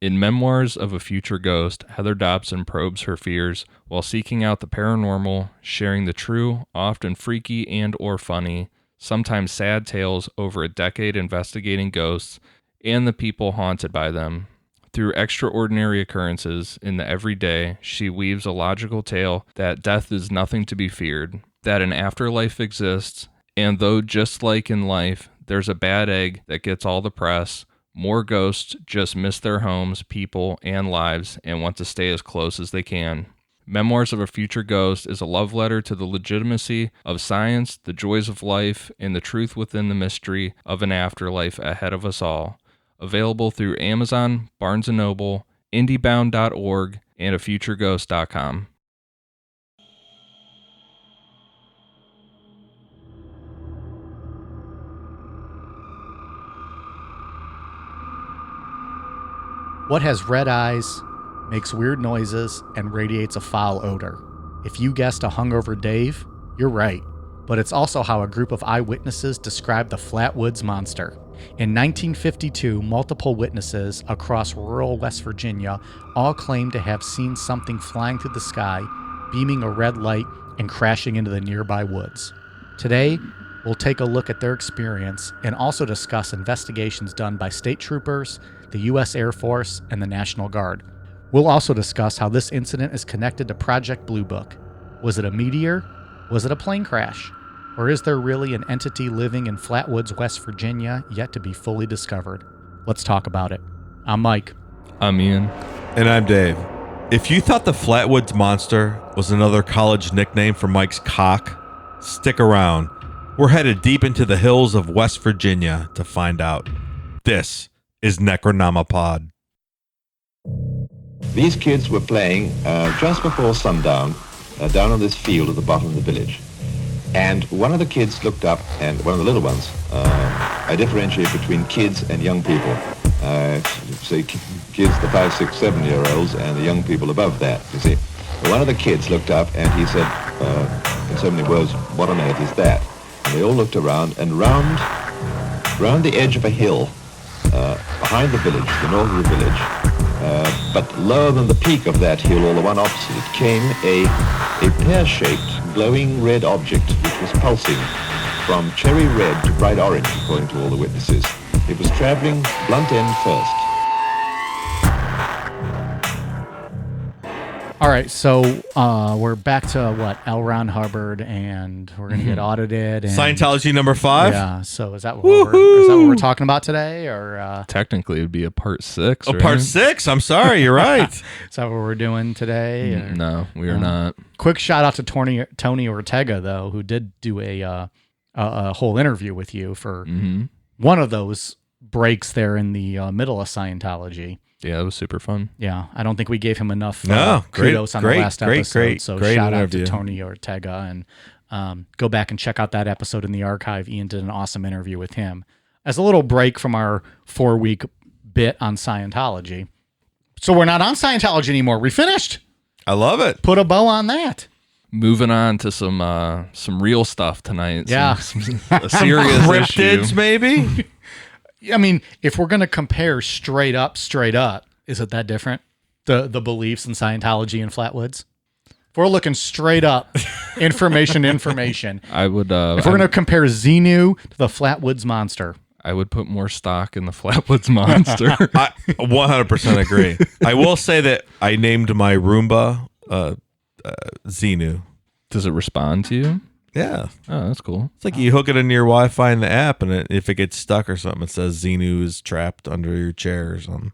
In Memoirs of a Future Ghost, Heather Dobson probes her fears while seeking out the paranormal, sharing the true, often freaky and or funny, sometimes sad tales over a decade investigating ghosts and the people haunted by them. Through extraordinary occurrences in the everyday, she weaves a logical tale that death is nothing to be feared, that an afterlife exists, and though just like in life, there's a bad egg that gets all the press, more ghosts just miss their homes, people, and lives and want to stay as close as they can. Memoirs of a Future Ghost is a love letter to the legitimacy of science, the joys of life, and the truth within the mystery of an afterlife ahead of us all. Available through Amazon, Barnes & Noble, indiebound.org, and afutureghost.com. What has red eyes, makes weird noises, and radiates a foul odor? If you guessed a hungover Dave, you're right. But it's also how a group of eyewitnesses described the Flatwoods Monster. In 1952, multiple witnesses across rural West Virginia all claimed to have seen something flying through the sky, beaming a red light, and crashing into the nearby woods. Today, we'll take a look at their experience and also discuss investigations done by state troopers, the U.S. Air Force, and the National Guard. We'll also discuss how this incident is connected to Project Blue Book. Was it a meteor? Was it a plane crash? Or is there really an entity living in Flatwoods, West Virginia, yet to be fully discovered? Let's talk about it. I'm Mike. I'm Ian. And I'm Dave. If you thought the Flatwoods Monster was another college nickname for Mike's cock, stick around. We're headed deep into the hills of West Virginia to find out. This is Necronomipod. These kids were playing just before sundown down on this field at the bottom of the village. And one of the kids looked up, and one of the little ones, I differentiate between kids and young people. Say kids, the 5, 6, 7-year-olds, and the young people above that, you see. But one of the kids looked up and he said, in so many words, "What on earth is that?" And they all looked around, and round the edge of a hill, behind the village, the north of the village, but lower than the peak of that hill, or the one opposite it, came a pear-shaped, glowing red object which was pulsing from cherry red to bright orange, according to all the witnesses. It was traveling blunt end first. All right, so we're back to what? L. Ron Hubbard, and we're going to get audited. And, Scientology number 5? Yeah, so is that what we're talking about today? Or Technically, it would be a part 6. Oh, right? part 6? I'm sorry, you're right. is that what we're doing today? Or? No, we are not. Quick shout out to Tony Ortega, though, who did do a whole interview with you for one of those breaks there in the middle of Scientology. Yeah, it was super fun. Yeah, I don't think we gave him enough great kudos on the last episode. So great shout interview. out to Tony Ortega, and go back and check out that episode in the archive. Ian did an awesome interview with him. As a little break from our 4-week bit on Scientology. So we're not on Scientology anymore. We finished. I love it. Put a bow on that. Moving on to some real stuff tonight. Yeah. A serious Cryptids, issue. maybe? I mean, if we're going to compare straight up, is it that different? The beliefs in Scientology and Flatwoods? If we're looking straight up, information. I would. If we're going to compare Xenu to the Flatwoods Monster. I would put more stock in the Flatwoods Monster. I 100% agree. I will say that I named my Roomba Xenu. Does it respond to you? Yeah. Oh, that's cool. It's like you hook it into your Wi-Fi in the app, and if it gets stuck or something, it says Xenu is trapped under your chair or something.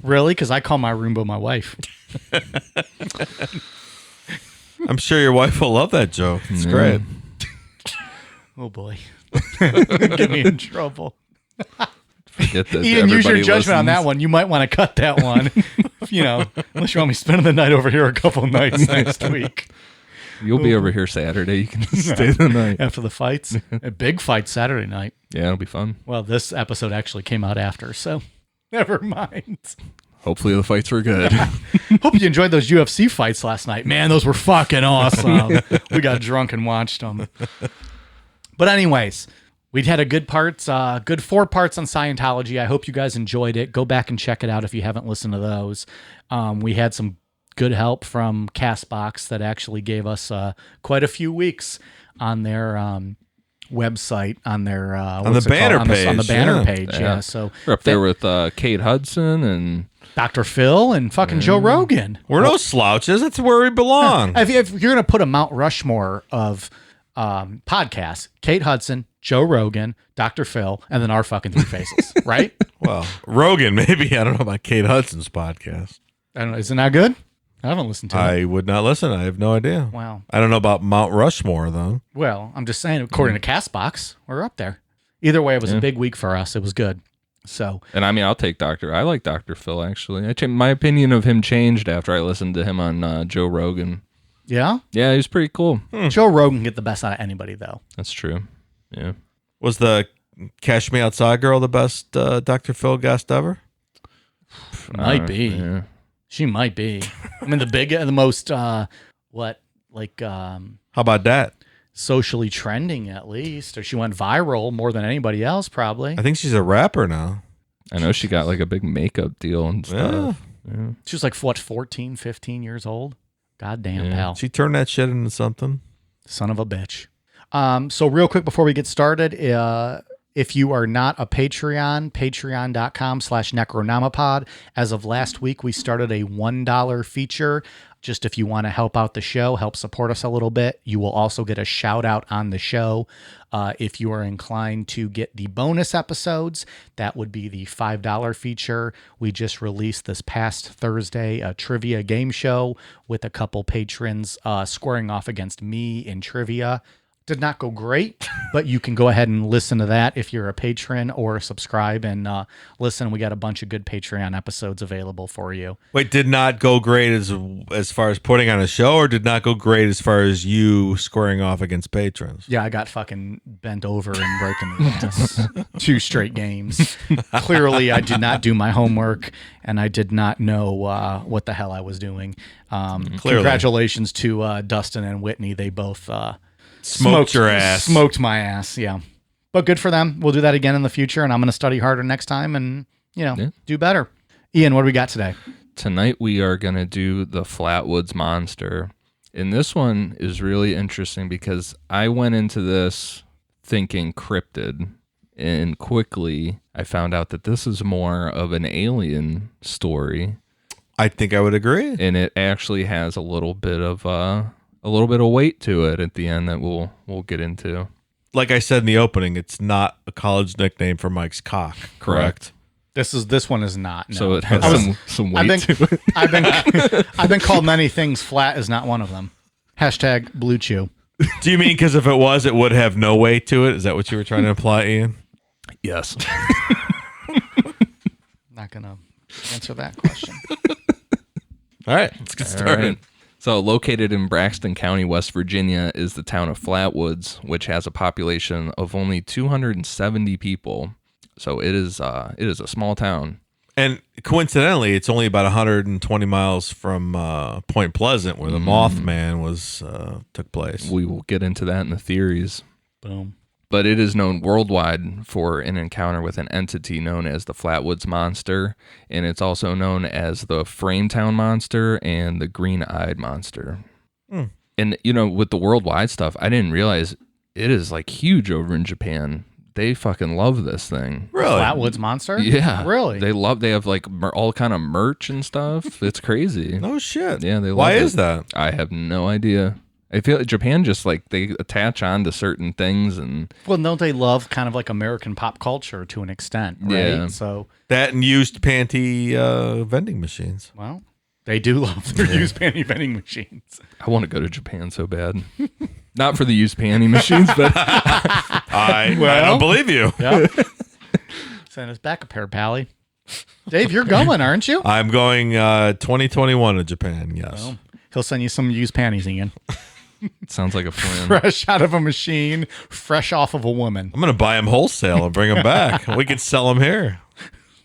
Really? Because I call my Roomba my wife. I'm sure your wife will love that joke. It's great. Oh, boy. Get me in trouble. Forget that Ian, use your everybody judgment on listens. that one. You might want to cut that one. Unless you want me spending the night over here a couple nights next week. You'll be over here Saturday. You can stay the night. After the fights. A big fight Saturday night. Yeah, it'll be fun. Well, this episode actually came out after, so never mind. Hopefully the fights were good. Hope you enjoyed those UFC fights last night. Man, those were fucking awesome. We got drunk and watched them. But anyways, We'd had a good 4 parts on Scientology. I hope you guys enjoyed it. Go back and check it out if you haven't listened to those. We had some good help from Castbox that actually gave us quite a few weeks on their website, on their on the banner page. On the banner page, yeah. So we're up there with Kate Hudson and Dr. Phil and fucking Joe Rogan. We're no slouches. That's where we belong. If you're going to put a Mount Rushmore of podcasts, Kate Hudson, Joe Rogan, Dr. Phil, and then our fucking three faces, right? Well, Rogan, maybe. I don't know about Kate Hudson's podcast. I don't know. Isn't that good? I haven't listened to it. I would not listen. I have no idea. Wow. I don't know about Mount Rushmore, though. Well, I'm just saying, according to Castbox, we're up there. Either way, it was a big week for us. It was good. So, and I mean, I'll take I like Dr. Phil, actually. My opinion of him changed after I listened to him on Joe Rogan. Yeah? Yeah, he was pretty cool. Joe Rogan get the best out of anybody, though. That's true. Yeah. Was the Cash Me Outside girl the best Dr. Phil guest ever? Might be. Yeah. She might be. I mean, the most, how about that? Socially trending, at least. Or she went viral more than anybody else, probably. I think she's a rapper now. I know she got like a big makeup deal and stuff. Yeah. She was like, 14, 15 years old? Goddamn, pal. She turned that shit into something. Son of a bitch. So real quick before we get started, if you are not a Patreon, patreon.com/Necronomipod. As of last week, we started a $1 feature. Just if you want to help out the show, help support us a little bit. You will also get a shout out on the show. If you are inclined to get the bonus episodes, that would be the $5 feature. We just released this past Thursday a trivia game show with a couple patrons squaring off against me in trivia. Did not go great, but you can go ahead and listen to that if you're a patron, or subscribe and listen. We got a bunch of good Patreon episodes available for you. Wait, did not go great as far as putting on a show, or did not go great as far as you squaring off against patrons? Yeah, I got fucking bent over and broken into 2 straight games. Clearly, I did not do my homework, and I did not know what the hell I was doing. Congratulations to Dustin and Whitney. They both... Smoked your ass. Smoked my ass, yeah. But good for them. We'll do that again in the future, and I'm going to study harder next time and, do better. Ian, what do we got today? Tonight we are going to do the Flatwoods Monster. And this one is really interesting because I went into this thinking cryptid, and quickly I found out that this is more of an alien story. I think I would agree. And it actually has a little bit of weight to it at the end that we'll get into. Like I said in the opening, it's not a college nickname for Mike's cock. Correct. This one is not. No. So it has some weight to it. I've been called many things. Flat is not one of them. # Blue Chew. Do you mean because if it was, it would have no weight to it? Is that what you were trying to imply, Ian? Yes. Not gonna answer that question. All right, let's get started. Right. So located in Braxton County, West Virginia, is the town of Flatwoods, which has a population of only 270 people. So it is a small town. And coincidentally, it's only about 120 miles from Point Pleasant, where the Mothman took place. We will get into that in the theories. Boom. But it is known worldwide for an encounter with an entity known as the Flatwoods Monster, and it's also known as the Frametown Monster and the Green-Eyed Monster. And, with the worldwide stuff, I didn't realize it is, like, huge over in Japan. They fucking love this thing. Really? Flatwoods Monster? Yeah. Really? They have, like, all kind of merch and stuff. It's crazy. No shit. Yeah, they love Why it. is that? I have no idea. I feel like Japan just like they attach on to certain things and don't they love kind of like American pop culture to an extent, right? Yeah. So that and used panty vending machines. Well, they do love their used panty vending machines. I want to go to Japan so bad. Not for the used panty machines, but I don't believe you. Yeah. Send us back a pair, Pally. Dave, you're going, aren't you? I'm going 2021 to Japan. Yes. Well, he'll send you some used panties, Ian. sounds like a plan. Fresh out of a machine, fresh off of a woman. I'm going to buy them wholesale and bring them back. We could sell them here.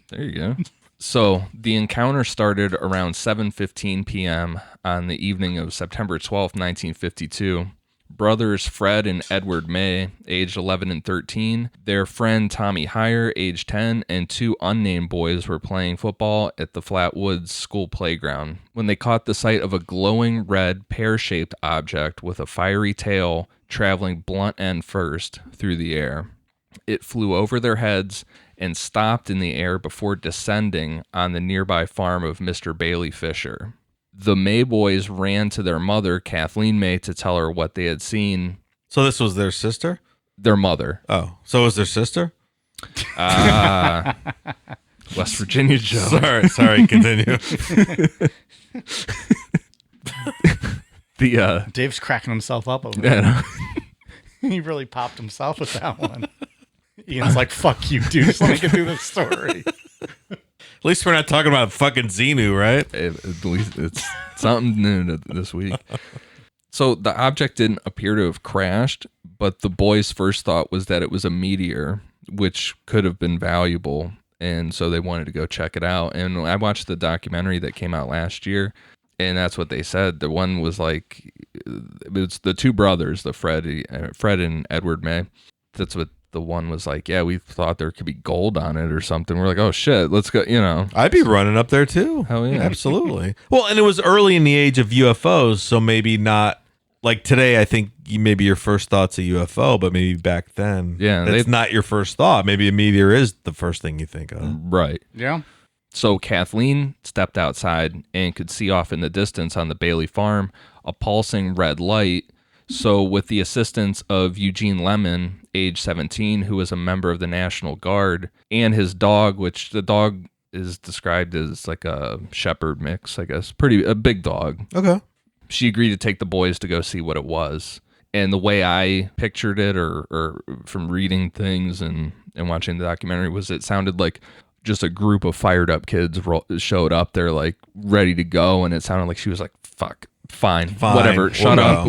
There you go. So the encounter started around 7:15 p.m. on the evening of September 12th, 1952, brothers Fred and Edward May, aged 11 and 13, their friend Tommy Heyer, aged 10, and two unnamed boys were playing football at the Flatwoods school playground when they caught the sight of a glowing red pear-shaped object with a fiery tail traveling blunt end first through the air. It flew over their heads and stopped in the air before descending on the nearby farm of Mr. Bailey Fisher. The May boys ran to their mother, Kathleen May, to tell her what they had seen. So this was their sister? Their mother. Oh, so it was their sister? West Virginia Joe. Sorry, continue. Dave's cracking himself up over Yeah, there. no. He really popped himself with that one. Ian's like, fuck you, dude. Just let me get through this story. At least we're not talking about fucking Xenu, right? At least it's something new this week. So the object didn't appear to have crashed, but the boys' first thought was that it was a meteor, which could have been valuable. And so they wanted to go check it out. And I watched the documentary that came out last year, and that's what they said. The one was like, it was the two brothers, the Fred and Edward May. That's what the one was like. Yeah, we thought there could be gold on it or something. We're like, oh shit, let's go. I'd be running up there too. Hell yeah. Absolutely. Well, and it was early in the age of UFOs, so maybe not like today. I think maybe your first thought's a UFO, but maybe back then, that's not your first thought. Maybe a meteor is the first thing you think of. Right. Yeah. So Kathleen stepped outside and could see off in the distance on the Bailey farm a pulsing red light. So with the assistance of Eugene Lemon, age 17, who was a member of the National Guard, and his dog, which the dog is described as like a shepherd mix, I guess, a big dog. Okay. She agreed to take the boys to go see what it was. And the way I pictured it, or from reading things and watching the documentary, was it sounded like just a group of fired up kids showed up there, like ready to go, and it sounded like she was like, "Fuck, fine, whatever, shut up,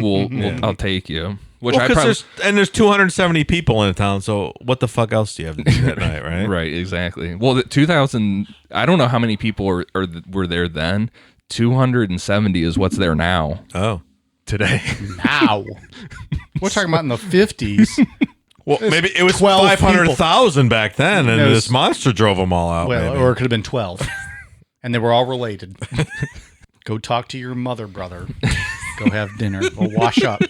I'll take you." Which there's 270 people in a town, so what the fuck else do you have to do that night, right? Right, exactly. Well, the 2000, I don't know how many people were there then. 270 is what's there now. Oh, today. Now. We're talking about in the 50s. Well, maybe it was 12 500,000 back then, and this monster drove them all out. Well, maybe. or it could have been 12. And they were all related. Go talk to your mother, brother. Go have dinner. Go wash up.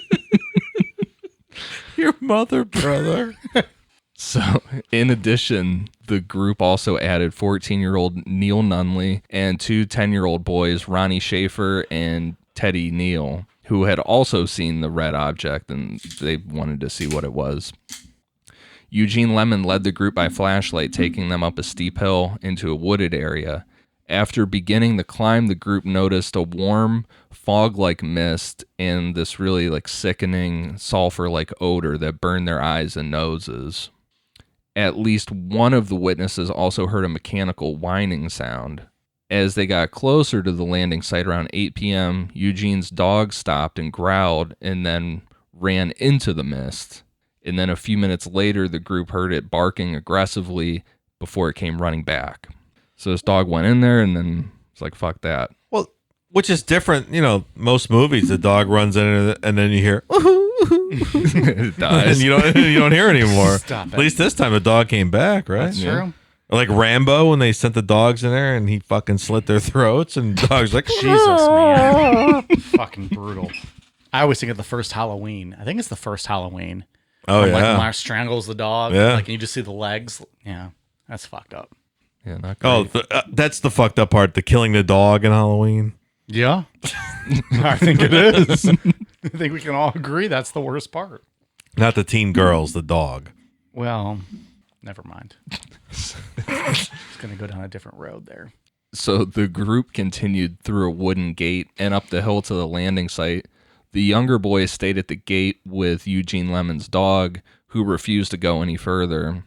Your mother, brother. So, in addition, the group also added 14-year-old Neil Nunley and two 10-year-old boys, Ronnie Schaefer and Teddy Neal, who had also seen the red object, and they wanted to see what it was. Eugene Lemon led the group by flashlight, taking them up a steep hill into a wooded area. After beginning the climb, the group noticed a warm, fog-like mist and this really sickening sulfur-like odor that burned their eyes and noses. At least one of the witnesses also heard a mechanical whining sound. As they got closer to the landing site around 8 p.m., Eugene's dog stopped and growled and then ran into the mist. And then a few minutes later, the group heard it barking aggressively before it came running back. So this dog went in there and then it's like, fuck that. Well, which is different. Most movies, the dog runs in and then you hear, It dies. and you don't hear anymore. Stop it. At least this time the dog came back, right? That's true. Or like Rambo when they sent the dogs in there and he fucking slit their throats and the dog's like, Jesus, man. Fucking brutal. I always think of the first Halloween. I think it's the first Halloween. oh When, yeah. Mark strangles the dog. Yeah. And you just see the legs. Yeah. That's fucked up. Yeah, not great. Oh, that's the fucked up part. The killing the dog in Halloween. Yeah. I think it is. I think we can all agree that's the worst part. Not the teen girls, the dog. Well, never mind. It's going to go down a different road there. So the group continued through a wooden gate and up the hill to the landing site. The younger boys stayed at the gate with Eugene Lemon's dog, who refused to go any further.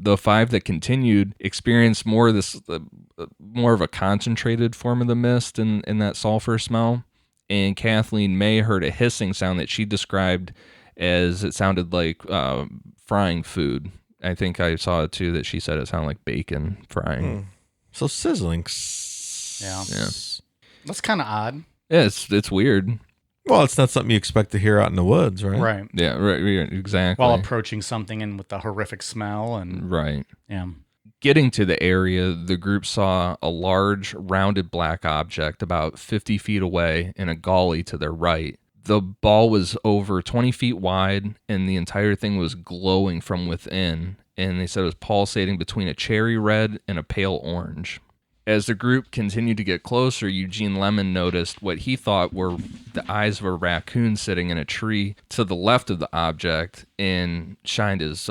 The five that continued experienced more of a concentrated form of the mist and that sulfur smell. And Kathleen May heard a hissing sound that she described as it sounded like frying food. I think I saw it too that she said it sounded like bacon frying. So sizzling. Yeah. Yeah. That's kind of odd. Yeah, it's weird. Well, it's not something you expect to hear out in the woods, right? Right. Yeah, right, exactly. While approaching something and with the horrific smell and Right. yeah. Getting to the area, the group saw a large, rounded black object about 50 feet away in a gully to their right. The ball was over 20 feet wide, and the entire thing was glowing from within, and they said it was pulsating between a cherry red and a pale orange. As the group continued to get closer, Eugene Lemon noticed what he thought were the eyes of a raccoon sitting in a tree to the left of the object and shined his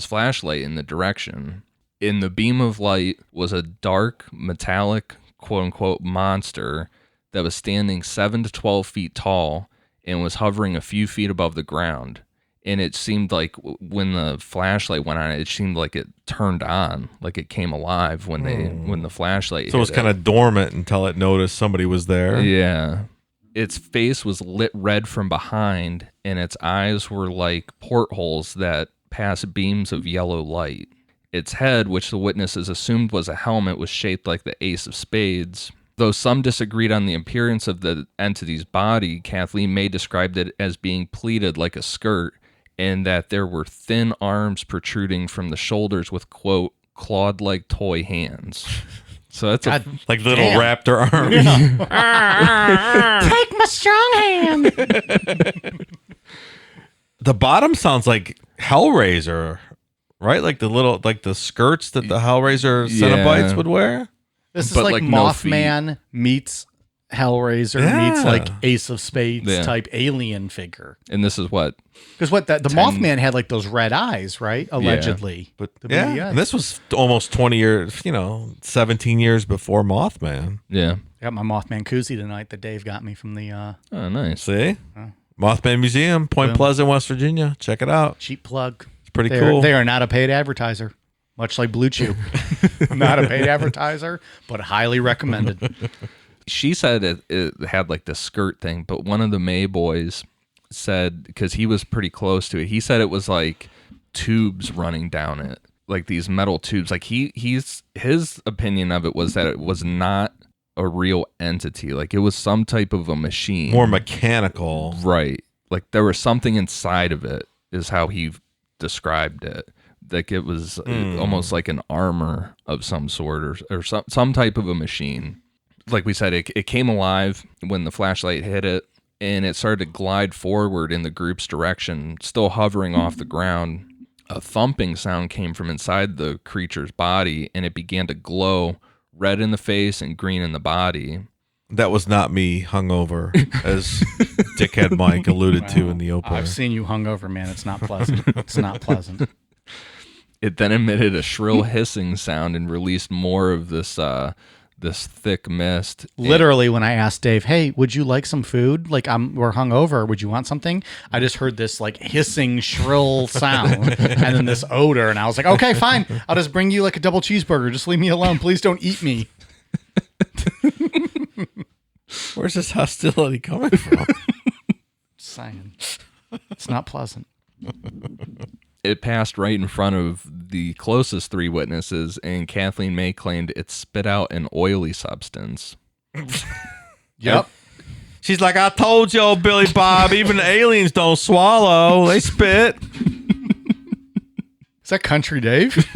flashlight in the direction. In the beam of light was a dark, metallic, quote-unquote, monster that was standing 7 to 12 feet tall and was hovering a few feet above the ground. And it seemed like when the flashlight went on, it seemed like it turned on, like it came alive when the flashlight So it was hit kind of dormant until it noticed somebody was there. Yeah. Its face was lit red from behind, and its eyes were like portholes that pass beams of yellow light. Its head, which the witnesses assumed was a helmet, was shaped like the ace of spades. Though some disagreed on the appearance of the entity's body, Kathleen May described it as being pleated like a skirt, and that there were thin arms protruding from the shoulders with, quote, clawed-like toy hands. So that's Like little Damn. raptor arms. Take my strong hand. The bottom sounds like Hellraiser, right? Like the skirts that the Hellraiser Cenobites Yeah. would wear. This is But, like like, no Mothman meets Hellraiser meets like Ace of Spades type alien figure. and this is what? Because the Mothman had like those red eyes, right? Allegedly. But The beady eyes. and this was almost 20 years, 17 years before Mothman. Yeah. I got my Mothman koozie tonight that Dave got me from the Oh, nice. See? Mothman Museum, Point Pleasant, West Virginia. Check it out. cheap plug. It's pretty They cool. are not a paid advertiser, much like Blue Chew. Not a paid advertiser, but highly recommended. She said it had like the skirt thing, but one of the May boys said, because he was pretty close to it, he said it was like tubes running down it, like these metal tubes. Like his opinion of it was that it was not a real entity, like it was some type of a machine, More mechanical. right? Like there was something inside of it, is how he described it. Like it was almost like an armor of some sort, or some type of a machine. Like we said, it came alive when the flashlight hit it, and it started to glide forward in the group's direction, still hovering off the ground. A thumping sound came from inside the creature's body, and it began to glow red in the face and green in the body. That was not me hungover, as Dickhead Mike alluded to in the opener. I've seen you hungover, man. It's not pleasant. It's not pleasant. It then emitted a shrill hissing sound and released more of this thick mist. Literally, when I asked Dave, "Hey, would you like some food? Like, we're hungover. Would you want something?" I just heard this like hissing, shrill sound, and then this odor, and I was like, "Okay, fine. I'll just bring you like a double cheeseburger. Just leave me alone. Please don't eat me." Where's this hostility coming from? Saying, it's not pleasant. It passed right in front of the closest three witnesses, and Kathleen May claimed it spit out an oily substance. Yep. She's like, I told you, Billy Bob, even the aliens don't swallow. They spit. Is that Country Dave?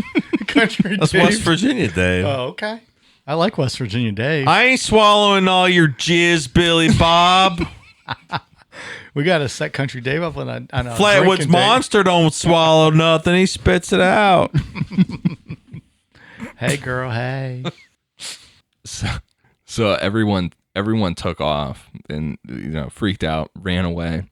Country That's Dave. West Virginia, Dave. Oh, okay. I like West Virginia Dave. I ain't swallowing all your jizz, Billy Bob. We got to set Country Dave up on a Flatwoods drinking Monster don't swallow nothing. He spits it out. date. Hey, girl. Hey. So everyone took off and freaked out, ran away.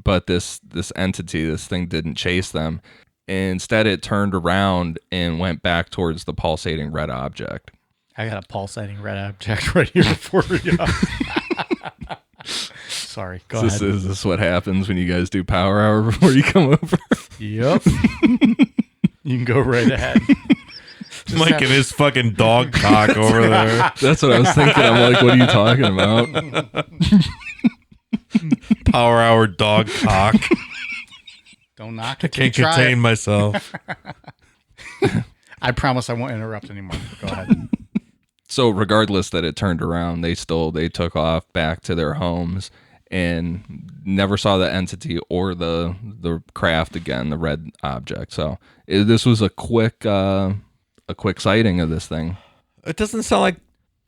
But this entity, this thing, didn't chase them. Instead, it turned around and went back towards the pulsating red object. I got a pulsating red object right here for you. Sorry. Go ahead. Is this what happens when you guys do Power Hour before you come over? Yep. You can go right ahead. Mike and his fucking dog cock over there. That's what I was thinking. I'm like, what are you talking about? Power hour dog cock. Don't knock I it till you can't try contain it. myself. I promise I won't interrupt anymore. Go ahead. So regardless that it turned around, they took off back to their homes. and never saw the entity or the craft again, the red object. So this was a quick sighting of this thing. It doesn't sound like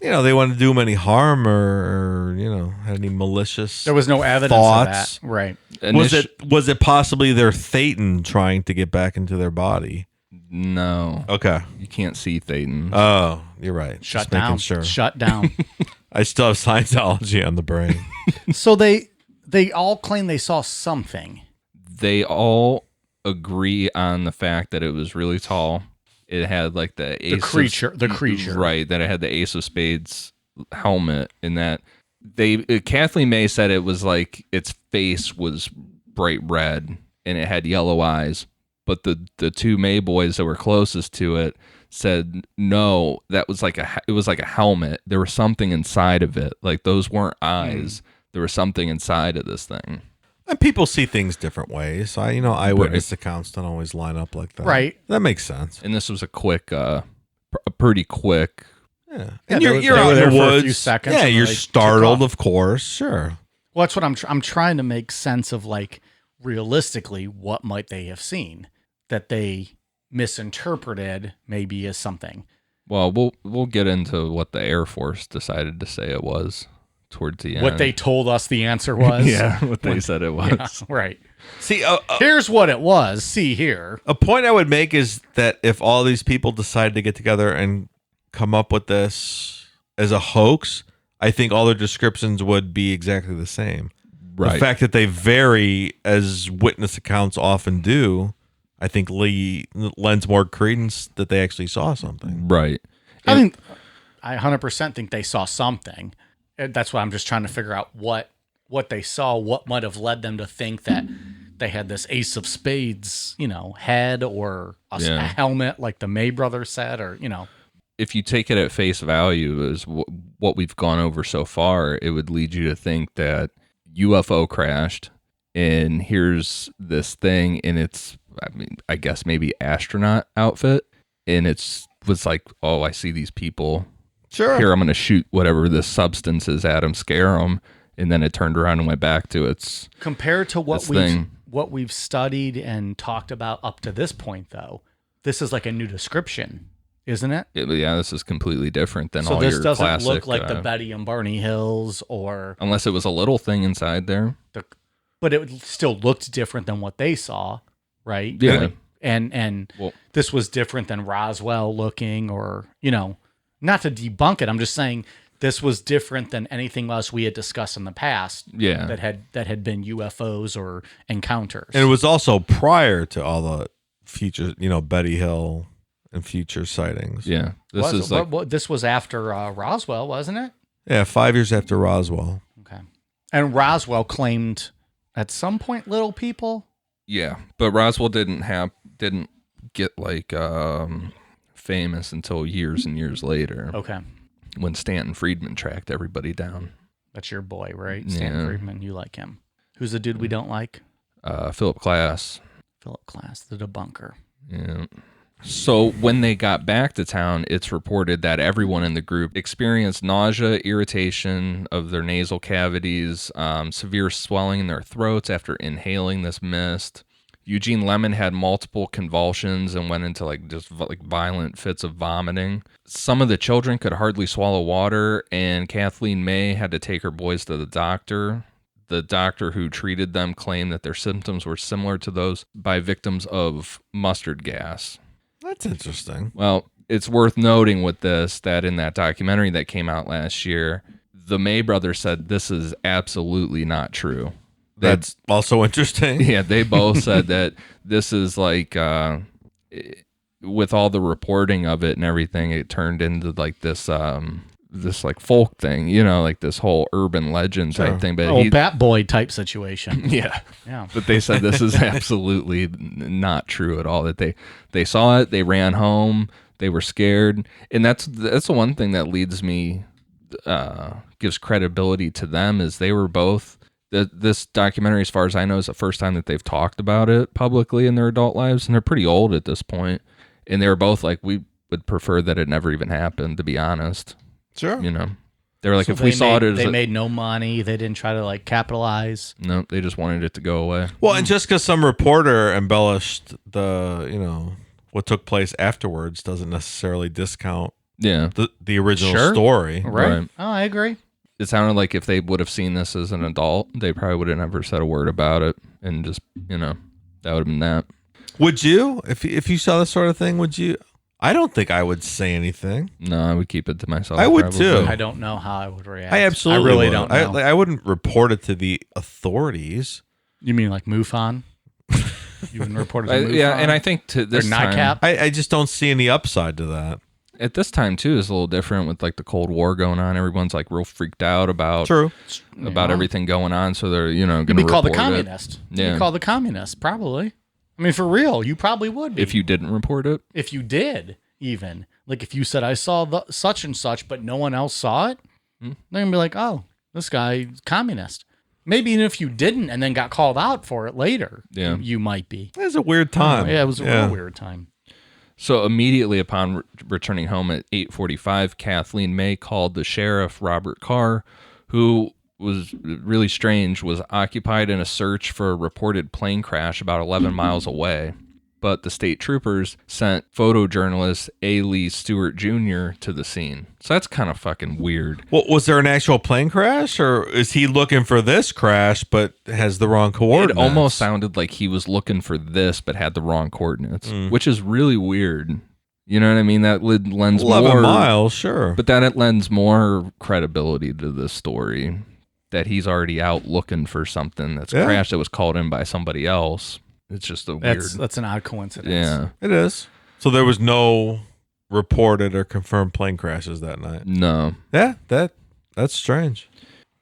they wanted to do him any harm or had any malicious. There was no evidence thoughts. of that, right? Was it possibly their Thetan trying to get back into their body? No. Okay. You can't see Thetan. Oh, you're right. Shut Just down. making sure. Shut down. I still have Scientology on the brain. So they all claim they saw something. They all agree on the fact that it was really tall. It had like the creature, right? That it had the Ace of Spades helmet, and that Kathleen May said it was like its face was bright red and it had yellow eyes. But the two May boys that were closest to it said no, that was it was like a helmet. There was something inside of it. Like those weren't eyes. There was something inside of this thing. And people see things different ways. Eyewitness accounts don't always line up like that. Right. That makes sense. And this was a pretty quick. Yeah. Yeah, And you're they out were in there the for a woods. few seconds Yeah, and you're they took startled, off. of course. Sure. Well, that's what I'm trying to make sense of, like, realistically, what might they have seen that they misinterpreted maybe as something. Well, we'll get into what the Air Force decided to say it was towards the end. What they told us the answer was. Yeah, what they said it was. Yeah, right. See, Here's what it was. See here. a point I would make is that if all these people decide to get together and come up with this as a hoax, I think all their descriptions would be exactly the same. Right. The fact that they vary, as witness accounts often do, I think lends more credence that they actually saw something. Right. I think I 100% think they saw something. And that's why I'm just trying to figure out what they saw, what might have led them to think that they had this Ace of Spades, head or a helmet like the May brothers said, or, If you take it at face value as what we've gone over so far, it would lead you to think that UFO crashed and here's this thing and it's, I guess maybe astronaut outfit. And was like, oh, I see these people. Sure. Here, I'm going to shoot whatever this substance is at them, scare them. And then it turned around and went back to its compared to what thing. What we've studied and talked about up to this point, though, this is like a new description, isn't it? Yeah, this is completely different than so all this your doesn't classic. look like the Betty and Barney Hills, or unless it was a little thing inside there. But it still looked different than what they saw, right? Yeah. And this was different than Roswell looking, or not to debunk it. I'm just saying this was different than anything else we had discussed in the past. Yeah. That had been UFOs or encounters. And it was also prior to all the future, Betty Hill and future sightings. Yeah. This was after Roswell, wasn't it? Yeah, 5 years after Roswell. Okay. And Roswell claimed at some point little people. Yeah, but Roswell didn't get like famous until years and years later. Okay. When Stanton Friedman tracked everybody down. That's your boy, right? Stanton Friedman, you like him. Who's the dude we don't like? Philip Klass. Philip Klass, the debunker. Yeah. So when they got back to town, it's reported that everyone in the group experienced nausea, irritation of their nasal cavities, severe swelling in their throats after inhaling this mist. Eugene Lemon had multiple convulsions and went into just violent fits of vomiting. Some of the children could hardly swallow water, and Kathleen May had to take her boys to the doctor. The doctor who treated them claimed that their symptoms were similar to those by victims of mustard gas. That's interesting. Well, it's worth noting with this that in that documentary that came out last year, the May brothers said this is absolutely not true. That's also interesting. Yeah, they both said that this is with all the reporting of it and everything, it turned into this folk thing, this whole urban legend type thing. But Bat Boy type situation. Yeah. Yeah. But they said this is absolutely not true at all. That they saw it, they ran home, they were scared, and that's the one thing that leads me gives credibility to them is they were both. This documentary, as far as I know, is the first time that they've talked about it publicly in their adult lives, and they're pretty old at this point. And they were both like, we would prefer that it never even happened, to be honest. Sure. They were like, So if we saw it as they made no money. They didn't try to like capitalize. no, they just wanted it to go away. Well, and just because some reporter embellished what took place afterwards doesn't necessarily discount Yeah. the original Sure. story. Right. Oh, I agree. It sounded like if they would have seen this as an adult, they probably would have never said a word about it, and just that would have been that. Would you, if you saw this sort of thing? Would you? I don't think I would say anything. No, I would keep it to myself. I would probably. too. I don't know how I would react. I absolutely. I really would. don't know. I wouldn't report it to the authorities. You mean like MUFON? You wouldn't report it to MUFON? Yeah, and I think to this or time, NICAP? I just don't see any upside to that. at this time too is a little different with like the Cold War going on. Everyone's like real freaked out about everything going on, so they're going to be called the report it. communist. Yeah. Be called the communist, probably. I mean, for real, you probably would be. If you didn't report it. If you did, even. Like if you said, I saw such and such, but no one else saw it, they're going to be like, oh, this guy's communist. Maybe even if you didn't and then got called out for it later, you might be. It was a weird time. Yeah, it was a real weird time. So immediately upon returning home at 8:45, Kathleen May called the sheriff, Robert Carr, who was really strange, was occupied in a search for a reported plane crash about 11 miles away. But the state troopers sent photojournalist A. Lee Stewart Jr. to the scene. So that's kind of fucking weird. Well, was there an actual plane crash, or is he looking for this crash but has the wrong coordinates? It almost sounded like he was looking for this but had the wrong coordinates, which is really weird. You know what I mean? That lends 11 more miles, sure. But then it lends more credibility to this story that he's already out looking for something that's crashed that was called in by somebody else. It's just a weird. That's an odd coincidence. Yeah, it is. So there was no reported or confirmed plane crashes that night. No. Yeah, that's strange.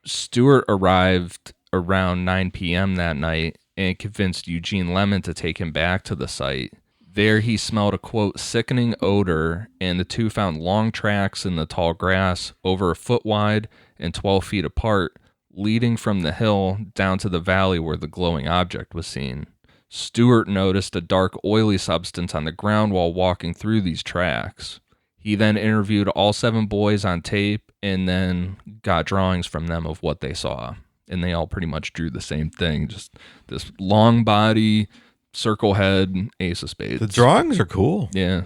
Stewart arrived around 9 p.m. that night and convinced Eugene Lemon to take him back to the site. There he smelled a, quote, sickening odor, and the two found long tracks in the tall grass over a foot wide and 12 feet apart, leading from the hill down to the valley where the glowing object was seen. Stewart noticed a dark, oily substance on the ground while walking through these tracks. He then interviewed all 7 boys on tape and then got drawings from them of what they saw. And they all pretty much drew the same thing, just this long body, circle head, ace of spades. The drawings are cool. Yeah.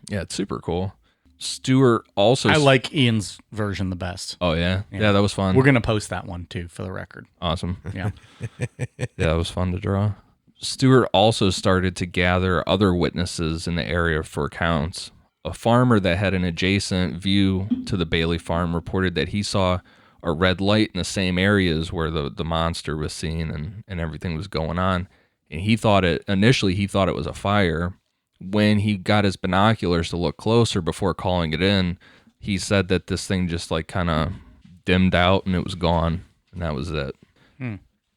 Yeah, it's super cool. Stewart also... I like Ian's version the best. Oh, yeah? Yeah, that was fun. We're going to post that one, too, for the record. Awesome. Yeah. Yeah, that was fun to draw. Stewart also started to gather other witnesses in the area for accounts. A farmer that had an adjacent view to the Bailey farm reported that he saw a red light in the same areas where the monster was seen and everything was going on. And initially he thought it was a fire. When he got his binoculars to look closer before calling it in, he said that this thing just like kind of dimmed out and it was gone. And that was it.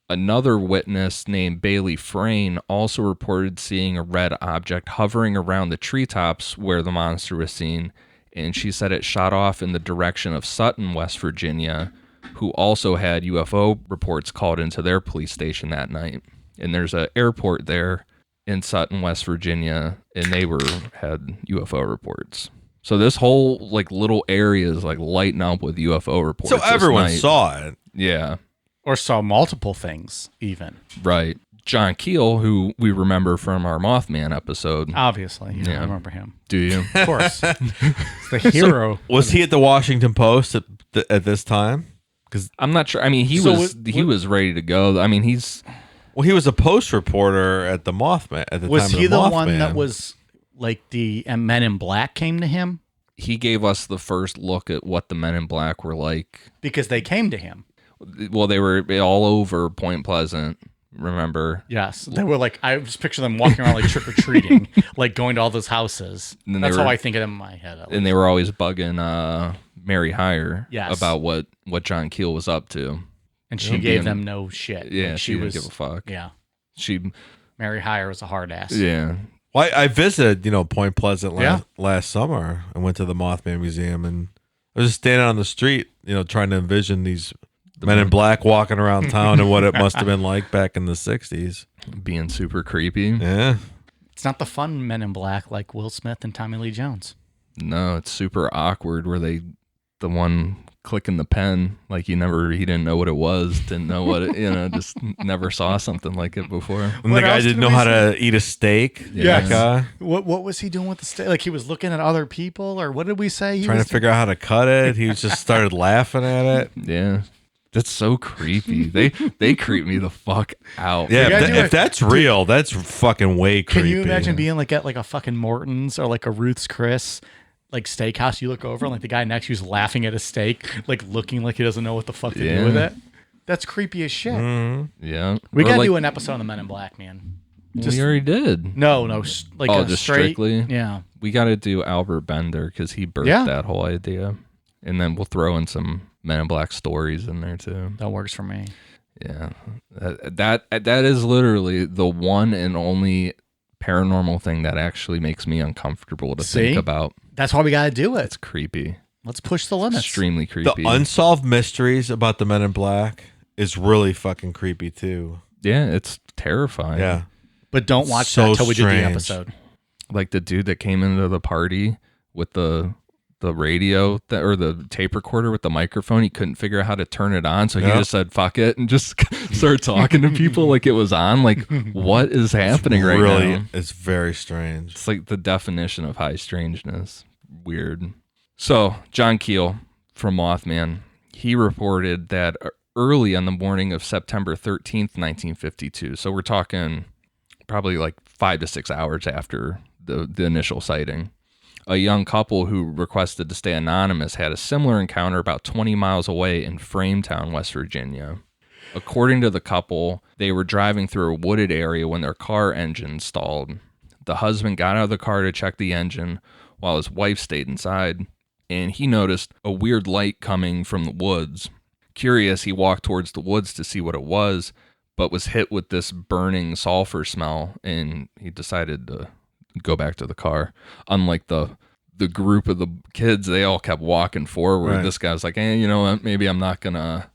Another witness named Bailey Frayne also reported seeing a red object hovering around the treetops where the monster was seen, and she said it shot off in the direction of Sutton, West Virginia, who also had UFO reports called into their police station that night. And there's an airport there in Sutton, West Virginia, and they had UFO reports. So this whole like little area is like lighting up with UFO reports. So everyone saw it. Yeah. Or saw multiple things, even. Right. John Keel, who we remember from our Mothman episode. Obviously. Yeah. I remember him. Do you? Of course. It's the hero. So, was he at the Washington Post at this time? Because I'm not sure. I mean, he was ready to go. I mean, he was a Post reporter at the Mothman at the time. Was he the Mothman. one that was like the Men in Black came to him? He gave us the first look at what the Men in Black were like. Because they came to him. Well, they were all over Point Pleasant, remember? Yes. They were like, I just picture them walking around like trick-or-treating, like going to all those houses. That's how I think of them in my head. And they were always bugging Mary Hyre about what John Keel was up to. And she gave them no shit. Yeah, like she didn't give a fuck. Yeah. Mary Hyre was a hard ass. Yeah. Well, I visited, Point Pleasant last summer. I went to the Mothman Museum, and I was just standing on the street, trying to envision these Men in Black walking around town and what it must have been like back in the 60s. Being super creepy. Yeah. It's not the fun Men in Black like Will Smith and Tommy Lee Jones. No, it's super awkward where the one clicking the pen like he didn't know what it was, didn't know what it, just never saw something like it before. And the guy didn't know how to eat a steak. Yeah. That guy. What was he doing with the steak? Like he was looking at other people, or what did we say? Trying to figure out how to cut it. He just started laughing at it. Yeah. That's so creepy. They creep me the fuck out. Yeah, if that's real, that's fucking way creepy. Can you imagine being like at like a fucking Morton's or like a Ruth's Chris like steakhouse? You look over and like the guy next to you's laughing at a steak, like looking like he doesn't know what the fuck to do with it. That's creepy as shit. Yeah. We Or gotta like, do an episode on the Men in Black, man. we already did. No, like a just straight, strictly. Yeah. We got to do Albert Bender because he birthed that whole idea, and then we'll throw in some Men in Black stories in there too. That works for me. Yeah, that is literally the one and only paranormal thing that actually makes me uncomfortable to think about. That's why we gotta do it. It's creepy. Let's push the limits. Extremely creepy. The unsolved mysteries about the Men in Black is really fucking creepy too. Yeah, it's terrifying. Yeah. But don't watch So that until we do the strange. episode. Like the dude that came into the party with the radio or the tape recorder with the microphone, he couldn't figure out how to turn it on, so he just said fuck it and just started talking to people like it was on. Like, what is happening right now? It's very strange. It's like the definition of high strangeness. Weird. So John Keel from Mothman, he reported that early on the morning of September 13th, 1952, so we're talking probably like 5 to 6 hours after the initial sighting, a young couple who requested to stay anonymous had a similar encounter about 20 miles away in Frametown, West Virginia. According to the couple, they were driving through a wooded area when their car engine stalled. The husband got out of the car to check the engine while his wife stayed inside, and he noticed a weird light coming from the woods. Curious, he walked towards the woods to see what it was, but was hit with this burning sulfur smell, and he decided to go back to the car. Unlike the group of the kids, they all kept walking forward. Right. This guy was like, you know what? Maybe I'm not gonna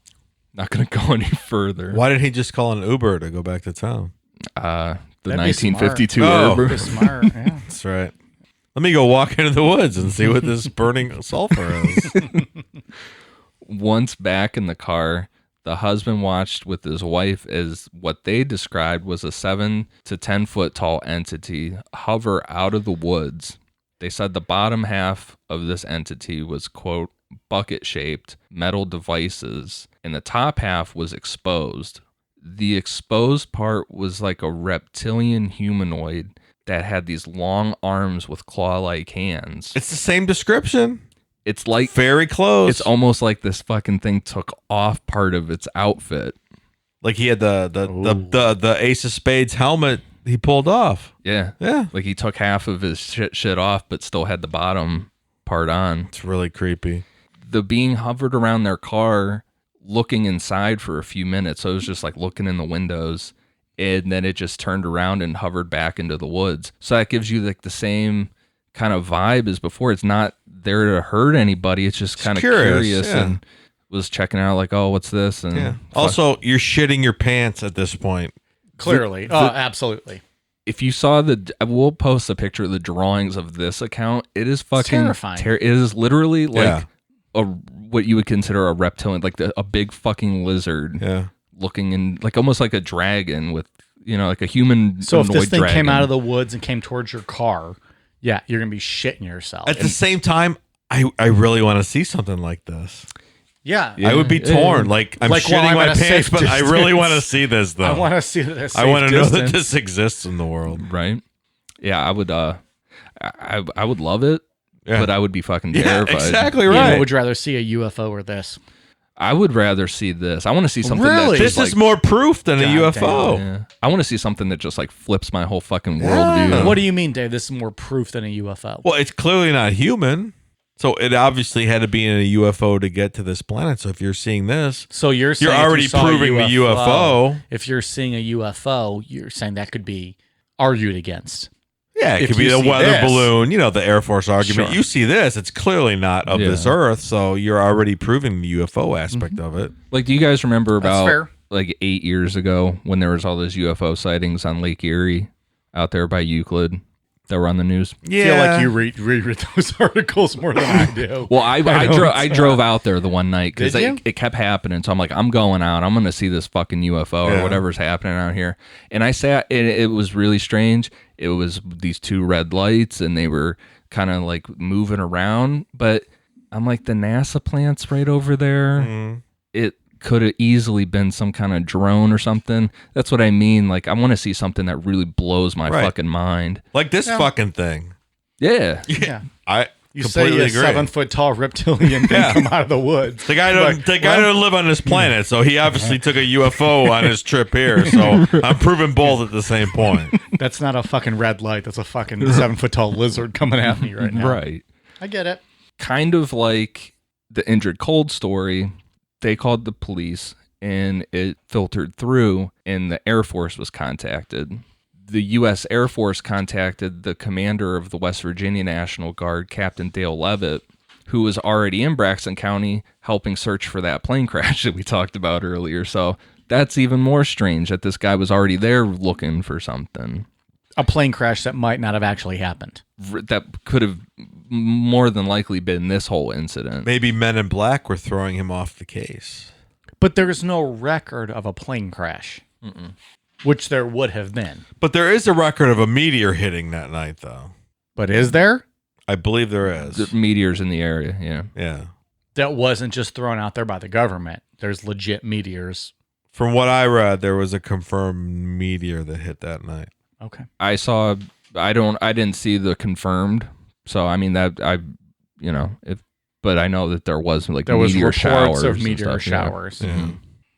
go any further. Why didn't he just call an Uber to go back to town? The That'd be 1952 smart. Uber. That's smart. Yeah. That's right. Let me go walk into the woods and see what this burning sulfur is. Once back in the car, the husband watched with his wife as what they described was a 7 to 10 foot tall entity hover out of the woods. They said the bottom half of this entity was, quote, bucket shaped metal devices, and the top half was exposed. The exposed part was like a reptilian humanoid that had these long arms with claw-like hands. It's the same description. It's like Very close. it's almost like this fucking thing took off part of its outfit. like he had the Ace of Spades helmet he pulled off. Yeah. Yeah. Like he took half of his shit off, but still had the bottom part on. It's really creepy. The being hovered around their car, looking inside for a few minutes. So it was just like looking in the windows, and then it just turned around and hovered back into the woods. So that gives you like the same kind of vibe as before. It's not there to hurt anybody. It's just kind of curious yeah. and was checking out like, oh, what's this? And Yeah. Also, you're shitting your pants at this point. Clearly. Absolutely. if you saw we'll post a picture of the drawings of this account. It is fucking terrifying. It is literally like Yeah. what you would consider a reptilian, like a big fucking lizard. Yeah. Looking in like almost like a dragon with, like a human. So if this thing dragon. came out of the woods and came towards your car, yeah, you're gonna be shitting yourself. At the same time, I really want to see something like this. yeah, I would be torn. Like I'm Like, while shitting I'm my at a pants, safe but I really distance. want to see this though. I want to see this. I want to know that this exists in the world. right? Yeah, I would. I would love it, Yeah. but I would be fucking Yeah, terrified. exactly Right. right. Would you rather see a UFO or this? I would rather see this. I want to see something Really? that This just, is more proof than a God UFO. Yeah. I want to see something that just like flips my whole fucking worldview. What do you mean, Dave? This is more proof than a UFO. Well, it's clearly not human. So it obviously had to be in a UFO to get to this planet. So if you're seeing this, So you're saying if already you saw a proving the UFO. If you're seeing a UFO, you're saying that could be argued against. yeah, it If could be you the see weather this- balloon, the Air Force argument. Sure. You see this, it's clearly not of Yeah. this Earth. So you're already proving the UFO aspect of it. Like, do you guys remember That's about fair. like 8 years ago when there was all those UFO sightings on Lake Erie out there by Euclid? that were on the news. I feel like you read those articles more than I do. Well, I drove out there the one night because Did you? it kept happening. So I'm like, I'm going out. I'm going to see this fucking UFO or whatever's happening out here. And I sat, and it was really strange. It was these two red lights, and they were kind of like moving around. But I'm like, the NASA plant's right over there. It could have easily been some kind of drone or something. That's what I mean. Like, I want to see something that really blows my fucking mind. Like this fucking thing. Yeah. I You completely say a agree. 7-foot tall reptilian thing come out of the woods. The guy don't live on this planet, so he obviously took a UFO on his trip here. So I'm proving both at the same point. That's not a fucking red light. That's a fucking 7-foot tall lizard coming at me right now. Right. I get it. Kind of like the Indrid Cold story, they called the police and it filtered through, and the Air Force was contacted. The U.S. Air Force contacted the commander of the West Virginia National Guard, Captain Dale Levitt, who was already in Braxton County helping search for that plane crash that we talked about earlier. So that's even more strange that this guy was already there looking for something. A plane crash that might not have actually happened. That could have more than likely been this whole incident. Maybe Men in Black were throwing him off the case. But there's no record of a plane crash, which there would have been. But there is a record of a meteor hitting that night, though. But is there? I believe there is. The meteors in the area, yeah. Yeah. That wasn't just thrown out there by the government. There's legit meteors. From what I read, there was a confirmed meteor that hit that night. Okay. I didn't see the confirmed. So I mean but I know that there was like There was meteor reports showers of and meteor stuff, yeah. showers. Yeah.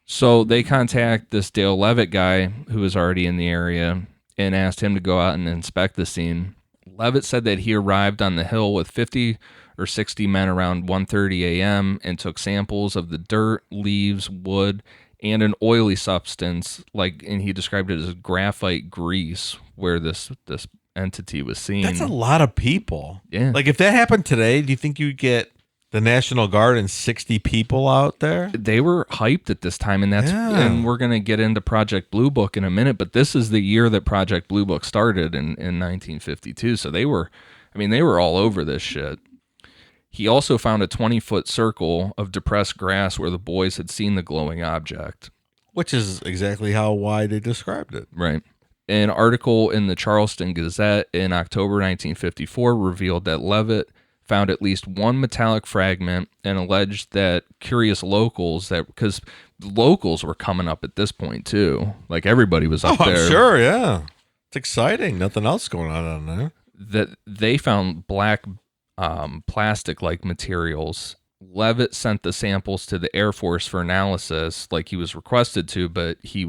So they contact this Dale Levitt guy who was already in the area and asked him to go out and inspect the scene. Levitt said that he arrived on the hill with 50 or 60 men around 1:30 a.m. and took samples of the dirt, leaves, wood, and an oily substance, and he described it as graphite grease, where this entity was seen. That's a lot of people. Yeah. Like, if that happened today, do you think you'd get the National Guard and 60 people out there? They were hyped at this time, and we're going to get into Project Blue Book in a minute, but this is the year that Project Blue Book started in 1952, so they were all over this shit. He also found a 20-foot circle of depressed grass where the boys had seen the glowing object. Which is exactly why they described it. Right. An article in the Charleston Gazette in October 1954 revealed that Levitt found at least one metallic fragment and alleged that curious locals, because locals were coming up at this point too. Like, everybody was up there. I'm sure, yeah. It's exciting. Nothing else going on there. That they found black plastic-like materials. Levitt sent the samples to the Air Force for analysis like he was requested to, but he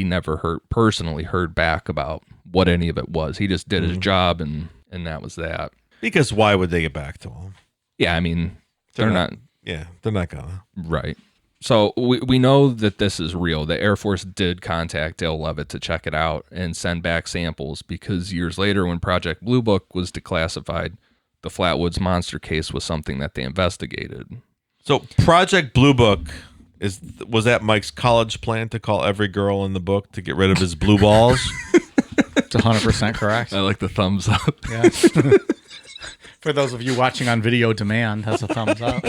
never personally heard back about what any of it was. He just did his job, and that was that. Because why would they get back to him? Yeah, I mean, they're not. Yeah, they're not gonna. Right. So we know that this is real. The Air Force did contact Dale Levitt to check it out and send back samples, because years later, when Project Blue Book was declassified, the Flatwoods Monster case was something that they investigated. So Project Blue Book was that Mike's college plan to call every girl in the book to get rid of his blue balls? It's 100% correct. I like the thumbs up. Yeah. For those of you watching on video demand, that's a thumbs up.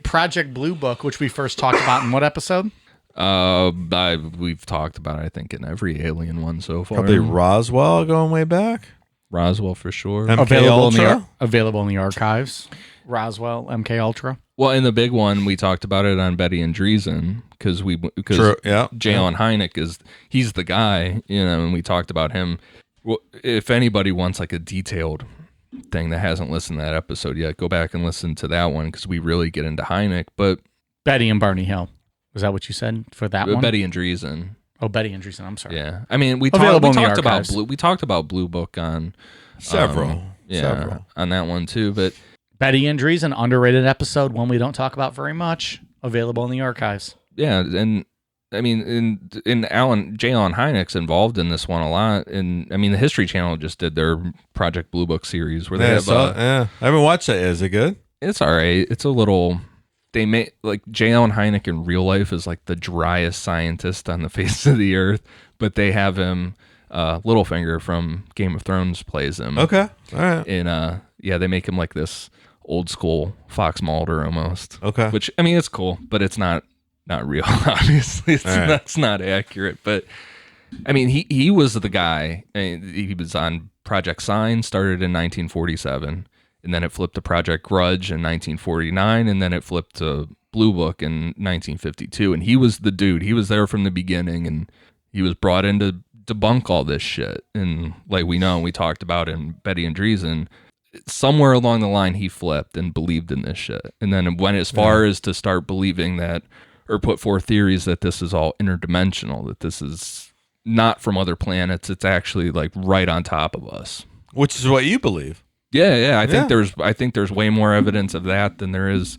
Project Blue Book, which we first talked about in what episode? We've talked about it, I think, in every Alien one so far. Probably Roswell going way back. Roswell for sure. Available in the archives. Roswell, MK Ultra. Well, in the big one, we talked about it on Betty and Dreesen because J. Allen Hynek he's the guy, and we talked about him. Well, if anybody wants like a detailed thing that hasn't listened to that episode yet, go back and listen to that one because we really get into Hynek. But Betty and Barney Hill. Was that what you said for that one? Betty and Dreesen. Oh, Betty and Dreesen. I'm sorry. Yeah, I mean we talked about Blue. We talked about Blue Book on several on that one too. But Betty and Dreesen, underrated episode, one we don't talk about very much. Available in the archives. Yeah, and I mean in J. Allen Hynek's involved in this one a lot, and I mean the History Channel just did their Project Blue Book series where they have. I haven't watched that. Is it good? It's all right. It's a little. They make like J. Allen Hynek in real life is like the driest scientist on the face of the earth, but they have him Littlefinger from Game of Thrones plays him. Okay. All right. And they make him like this old school Fox Mulder almost. Okay. Which, I mean, it's cool, but it's not real, obviously. Right. That's not accurate. But I mean, he was the guy. He was on Project Sign, started in 1947, and then it flipped to Project Grudge in 1949, and then it flipped to Blue Book in 1952. And he was the dude. He was there from the beginning, and he was brought in to debunk all this shit. And like we know, we talked about in Betty and Dreesen, somewhere along the line, he flipped and believed in this shit. And then went as far as to start believing that, or put forth theories that this is all interdimensional, that this is not from other planets. It's actually like right on top of us. Which is what you believe. Yeah. I think there's way more evidence of that than there is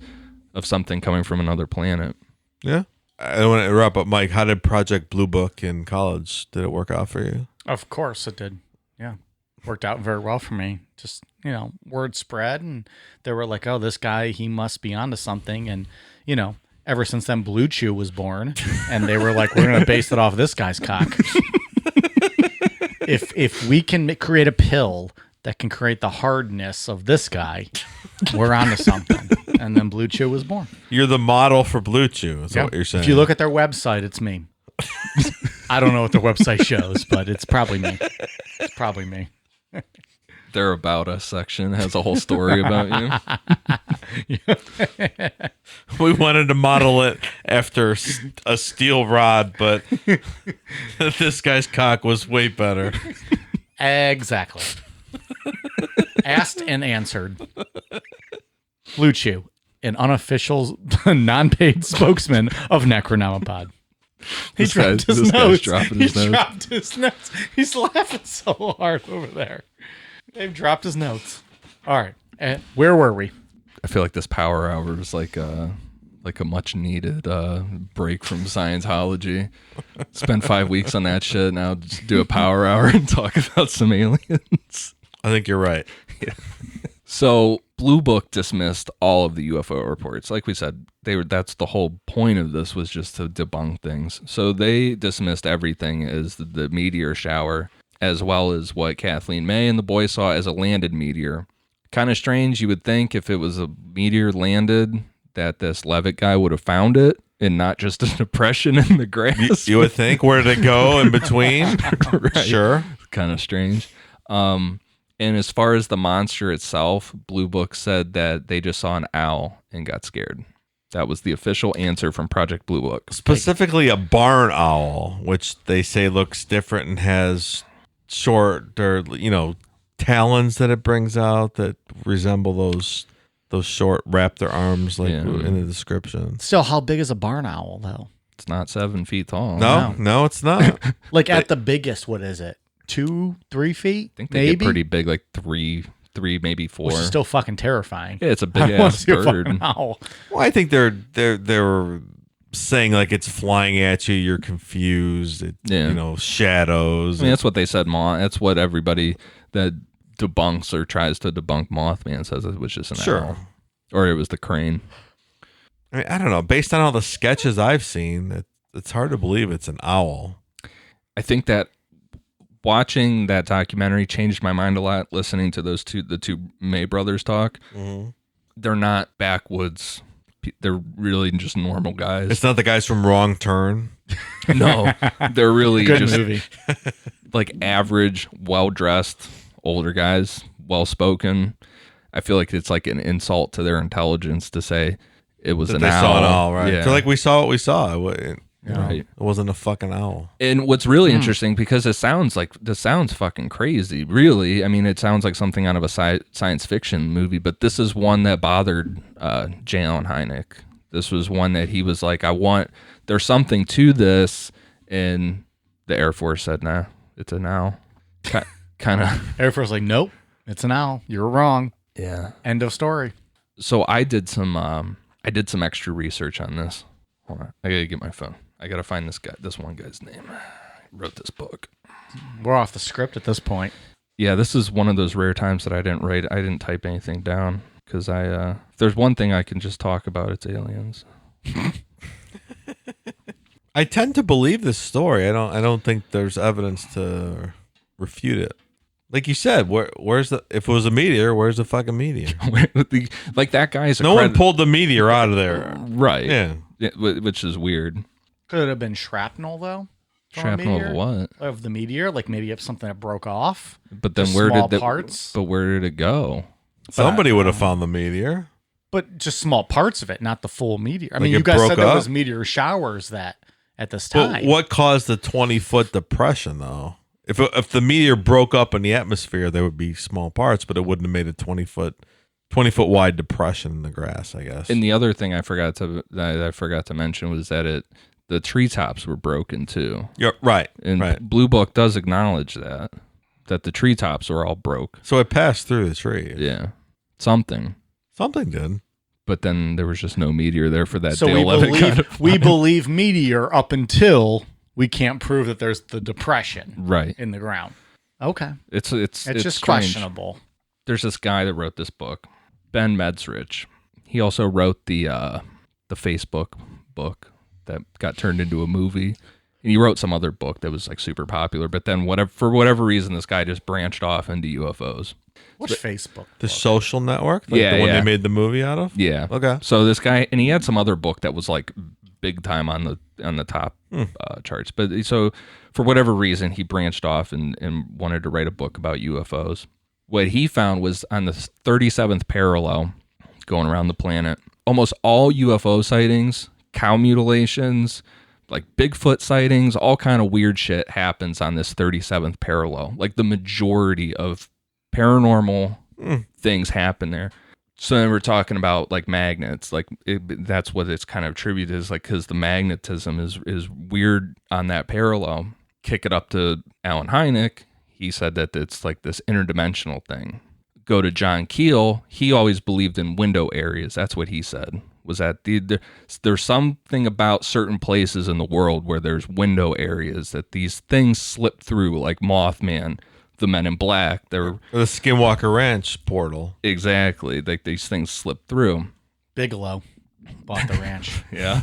of something coming from another planet. Yeah. I don't want to interrupt, but Mike, how did Project Blue Book in college? Did it work out for you? Of course it did. Yeah. Worked out very well for me. Just, word spread, and they were like, oh, this guy, he must be onto something. And, ever since then, Blue Chew was born, and they were like, we're going to base it off this guy's cock. If we can create a pill that can create the hardness of this guy, we're onto something. And then Blue Chew was born. You're the model for Blue Chew, is what you're saying. If you look at their website, it's me. I don't know what their website shows, but it's probably me. It's probably me. Their About Us section has a whole story about you. We wanted to model it after a steel rod, but this guy's cock was way better. Exactly. Asked and answered. Blue Chew, an unofficial, non-paid spokesman of Necronomicon. He dropped his notes. He's laughing so hard over there. They've dropped his notes. All right. Where were we? I feel like this power hour was like a much needed break from Scientology. Spent 5 weeks on that shit. Now just do a power hour and talk about some aliens. I think you're right. Yeah. So Blue Book dismissed all of the UFO reports. Like we said, that's the whole point of this, was just to debunk things. So they dismissed everything as the meteor shower, as well as what Kathleen May and the boys saw as a landed meteor. Kind of strange. You would think if it was a meteor landed, that this Levitt guy would have found it and not just a depression in the grass. You would think. Where did it go in between? Right. Sure. Kind of strange. And as far as the monster itself, Blue Book said that they just saw an owl and got scared. That was the official answer from Project Blue Book. Specifically a barn owl, which they say looks different and has short, or talons that it brings out that resemble those short raptor arms, like in the description. So how big is a barn owl, though? It's not 7 feet tall. No, it's not. Like at the biggest, what is it? 2-3 feet? I think they get pretty big, like three, maybe 4. Which is still fucking terrifying. Yeah, it's a big ass bird. Well, I think they're saying like it's flying at you. You're confused. Shadows. I mean, that's what they said. That's what everybody that debunks or tries to debunk Mothman says it was just an owl, or it was the crane. I mean, I don't know. Based on all the sketches I've seen, it's hard to believe it's an owl. I think that watching that documentary changed my mind a lot. Listening to the two May brothers talk, they're not backwoods. They're really just normal guys. It's not the guys from Wrong Turn. No, they're really Good just movie. like average, well-dressed, older guys, well-spoken. I feel like it's like an insult to their intelligence to say it was an owl. They saw an owl, right? Yeah. So like we saw what we saw. Right. It wasn't a fucking owl. And what's really interesting, because this sounds fucking crazy, really. I mean, it sounds like something out of a science fiction movie, but this is one that bothered J. Allen Hynek. This was one that he was like, there's something to this, and the Air Force said, nah, it's an owl. Kind of. Air Force like, nope, it's an owl. You're wrong. Yeah. End of story. So I did some extra research on this. Hold on, I gotta get my phone. I gotta find this one guy's name. He wrote this book. We're off the script at this point. Yeah, this is one of those rare times that I didn't type anything down, because if there's one thing I can just talk about, it's aliens. I tend to believe this story. I don't think there's evidence to refute it. Like you said, where's the? If it was a meteor, where's the fucking meteor? Like that guy's. No one pulled the meteor out of there, right? Yeah, which is weird. Could it have been shrapnel though? Shrapnel of what? Of the meteor, like maybe if something that broke off. But then parts? But where did it go? somebody would have found the meteor. But just small parts of it, not the full meteor. I Like mean, it you guys broke said there up? was meteor showers that at this time. But what caused the 20-foot depression, though? If the meteor broke up in the atmosphere, there would be small parts, but it wouldn't have made a 20-foot wide depression in the grass, I guess. And the other thing I forgot to mention was that the treetops were broken too. Yeah, right. And right. Blue Book does acknowledge that the treetops were all broke. So it passed through the tree. Yeah, something did. But then there was just no meteor there for that so day. we believe meteor up until we can't prove that there's the depression right in the ground. Okay, it's just strange. questionable. There's this guy that wrote this book, Ben Medsrich. He also wrote the Facebook book that got turned into a movie. And he wrote some other book that was like super popular, but then for whatever reason, this guy just branched off into UFOs. Which Facebook? The Social Network? Like Yeah, the one yeah. they made the movie out of? Yeah. Okay. So this guy, and he had some other book that was like big time on the top charts. But so for whatever reason, he branched off and wanted to write a book about UFOs. What he found was on the 37th parallel going around the planet, almost all UFO sightings, cow mutilations, like Bigfoot sightings, all kind of weird shit happens on this 37th parallel. Like the majority of paranormal things happen there. So then we're talking about like magnets, like that's what it's kind of attributed is like, because the magnetism is weird on that parallel. Kick it up to Alan Hynek. He said that it's like this interdimensional thing. Go to John Keel. He always believed in window areas. That's what he said, was that there's something about certain places in the world where there's window areas that these things slip through, like Mothman, the Men in Black. They're The Skinwalker Ranch portal. exactly like these things slip through. Bigelow bought the ranch. Yeah.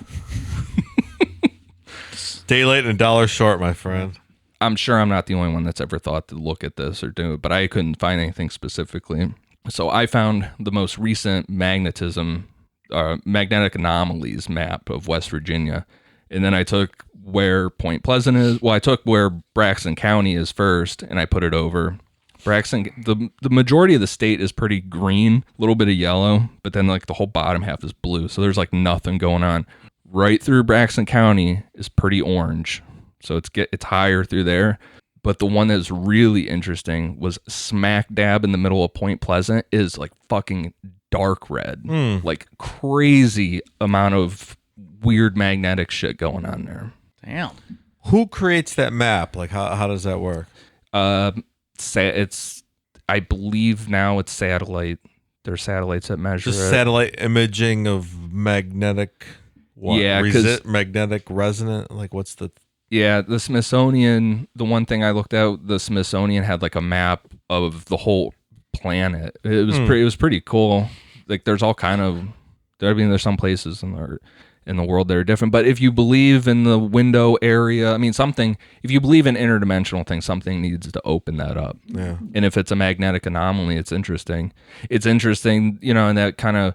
Day late and a dollar short, my friend. I'm sure I'm not the only one that's ever thought to look at this or do it, but I couldn't find anything specifically. So I found the most recent magnetic anomalies map of West Virginia. And then I took where Point Pleasant is. Well, I took where Braxton County is first, and I put it over. Braxton, the majority of the state is pretty green, a little bit of yellow, but then like the whole bottom half is blue. So there's like nothing going on. Right through Braxton County is pretty orange. So it's higher through there. But the one that's really interesting was smack dab in the middle of Point Pleasant is like fucking dark red. Like crazy amount of weird magnetic shit going on there. Damn. Who creates that map? Like, how does that work? It's I believe now it's satellite. There's satellites that measure Just it. satellite imaging of magnetic. What? Yeah, 'cause- magnetic resonant. Like, what's the? Yeah, the Smithsonian, the one thing I looked at, the Smithsonian had like a map of the whole planet. It was it was pretty cool. Like there's all kind of, I mean, there's some places in the world that are different. But if you believe in the window area, I mean, if you believe in interdimensional things, something needs to open that up. Yeah. And if it's a magnetic anomaly, it's interesting. It's interesting, and that kind of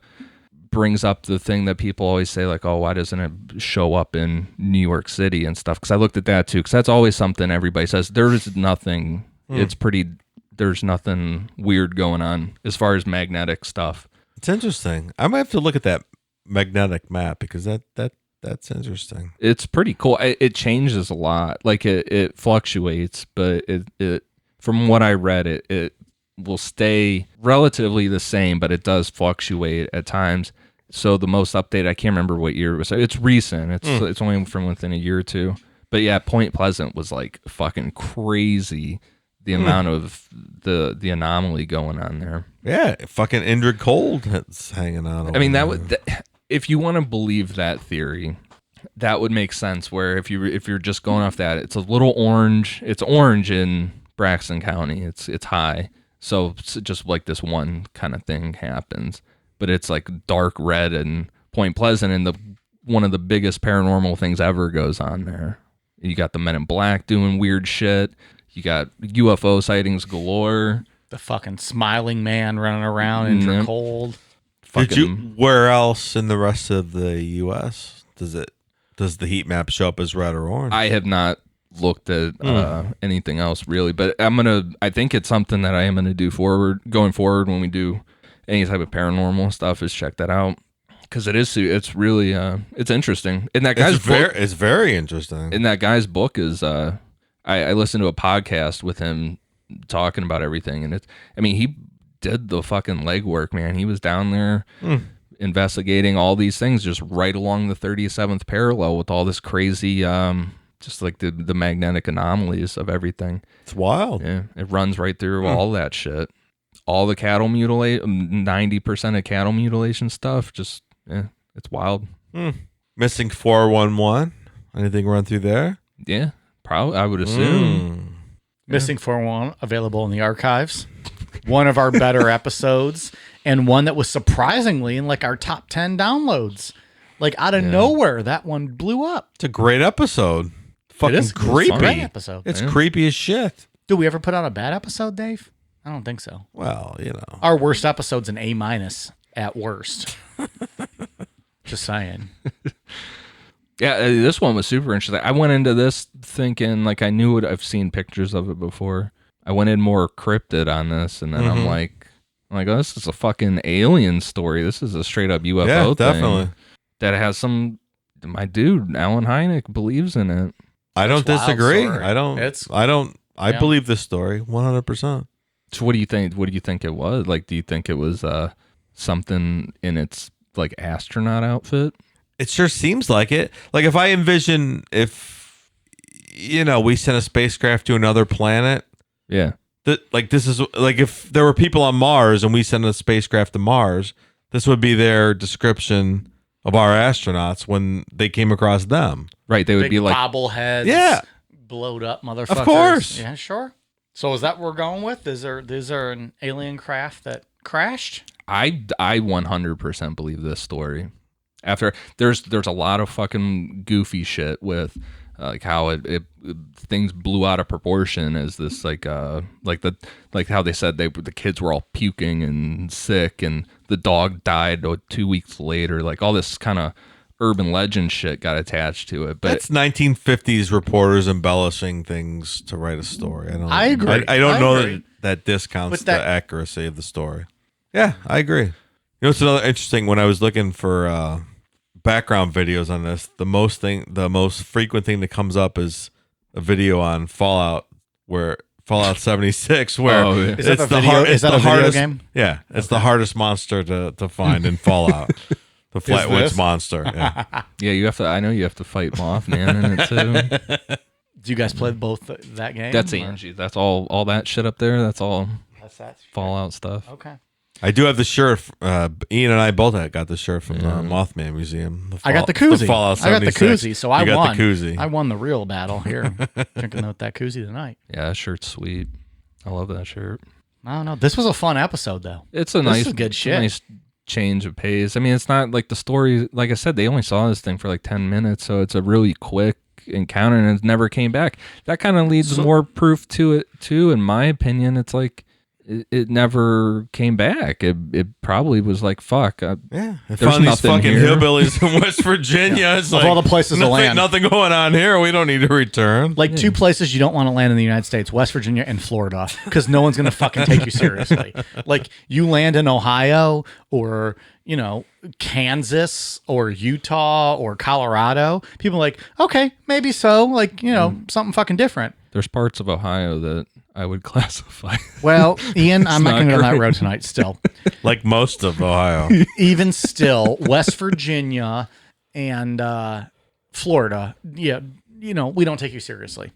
brings up the thing that people always say, like, oh, why doesn't it show up in New York City and stuff? Because I looked at that too, because that's always something everybody says. There's nothing. There's nothing weird going on as far as magnetic stuff. It's interesting. I might have to look at that magnetic map because that's interesting. It's pretty cool. It changes a lot. Like it fluctuates, but it from what I read, it will stay relatively the same, but it does fluctuate at times. So the most updated, I can't remember what year it was. It's recent. It's only from within a year or two. But yeah, Point Pleasant was like fucking crazy. The amount of the anomaly going on there. Yeah, fucking Indrid Cold that's hanging out. I mean, over if you want to believe that theory, that would make sense. Where if you're just going off that, it's a little orange. It's orange in Braxton County. It's high. So it's just like this one kind of thing happens, but it's like dark red and Point Pleasant, and one of the biggest paranormal things ever goes on there. You got the Men in Black doing weird shit. You got UFO sightings galore. The fucking smiling man running around in the cold. Where else in the rest of the U.S. does the heat map show up as red or orange? I have not looked at anything else really, but I think it's something that I am gonna do going forward when we do any type of paranormal stuff, is check that out, because it's really it's interesting. And that guy's book, it's very interesting. and that guy's book is I listened to a podcast with him talking about everything, and he did the fucking legwork, man. He was down there investigating all these things just right along the 37th parallel with all this crazy just like the magnetic anomalies of everything. It's wild. Yeah, it runs right through all that shit. All the cattle 90% of cattle mutilation stuff, just it's wild. Missing 411. Anything run through there? Yeah, probably. I would assume. Missing 411 available in the archives. One of our better episodes, and one that was surprisingly in like our top 10 downloads. Like out of nowhere, that one blew up. It's a great episode. Fucking creepy. Great episode. It's creepy as shit. Did we ever put out a bad episode, Dave? I don't think so. Well, Our worst episode's an A- at worst. Just saying. Yeah, this one was super interesting. I went into this thinking like I knew it. I've seen pictures of it before. I went in more cryptid on this, and then I'm like, oh, this is a fucking alien story. This is a straight up UFO thing. Definitely. That has my dude Alan Hynek believes in it. I don't disagree. I Yeah. believe this story 100%. So what do you think? What do you think it was? Like, do you think it was something in its like astronaut outfit? It sure seems like it. Like if I envision we sent a spacecraft to another planet. Yeah. This is like if there were people on Mars and we sent a spacecraft to Mars, this would be their description of our astronauts when they came across them. Right. They would Big be like bobbleheads. Yeah. Blowed up motherfuckers. Of course. Yeah, sure. So is that what we're going with? Is there an alien craft that crashed? I 100% believe this story. After there's a lot of fucking goofy shit with like how it things blew out of proportion as this like how they said the kids were all puking and sick, and the dog died 2 weeks later. Like all this kind of urban legend shit got attached to it. But that's 1950s reporters embellishing things to write a story. I agree. I don't know that discounts But the accuracy of the story. Yeah, I agree. It's another interesting. When I was looking for background videos on this, the most frequent thing that comes up is a video on Fallout 76, where Is that a video game? Yeah, it's the hardest monster to find in Fallout. The Flatwoods Monster. Yeah. yeah, you have to. I know you have to fight Mothman in it too. Do you guys play both that game? That's Angie. That's all that shit up there. That's all Fallout stuff. Okay. I do have the shirt. Ian and I both got the shirt from the Mothman Museum. I got the koozie. Fallout I got the 76. koozie, so I You won. got the koozie. I won the real battle here. Drinking out that koozie tonight. Yeah, that shirt's sweet. I love that shirt. I don't know. This was a fun episode, though. It's a This is good shit. Nice change of pace. I mean, it's not like the story. Like I said, they only saw this thing for like 10 minutes, so it's a really quick encounter, and it never came back. That kind of leads more proof to it too, in my opinion. It's like it never came back. It probably was like, fuck. Yeah, there's found these nothing fucking here. hillbillies in West Virginia. It's Of like, all the places to land. nothing going on here. We don't need to return. Like two places you don't want to land in the United States, West Virginia and Florida, because no one's going to fucking take you seriously. Like you land in Ohio or, Kansas or Utah or Colorado, people are like, okay, maybe so. Like, something fucking different. There's parts of Ohio that I would classify. Well, Ian, I'm not going to go down that great. road tonight still. Like most of Ohio. Even still, West Virginia and Florida, yeah, we don't take you seriously.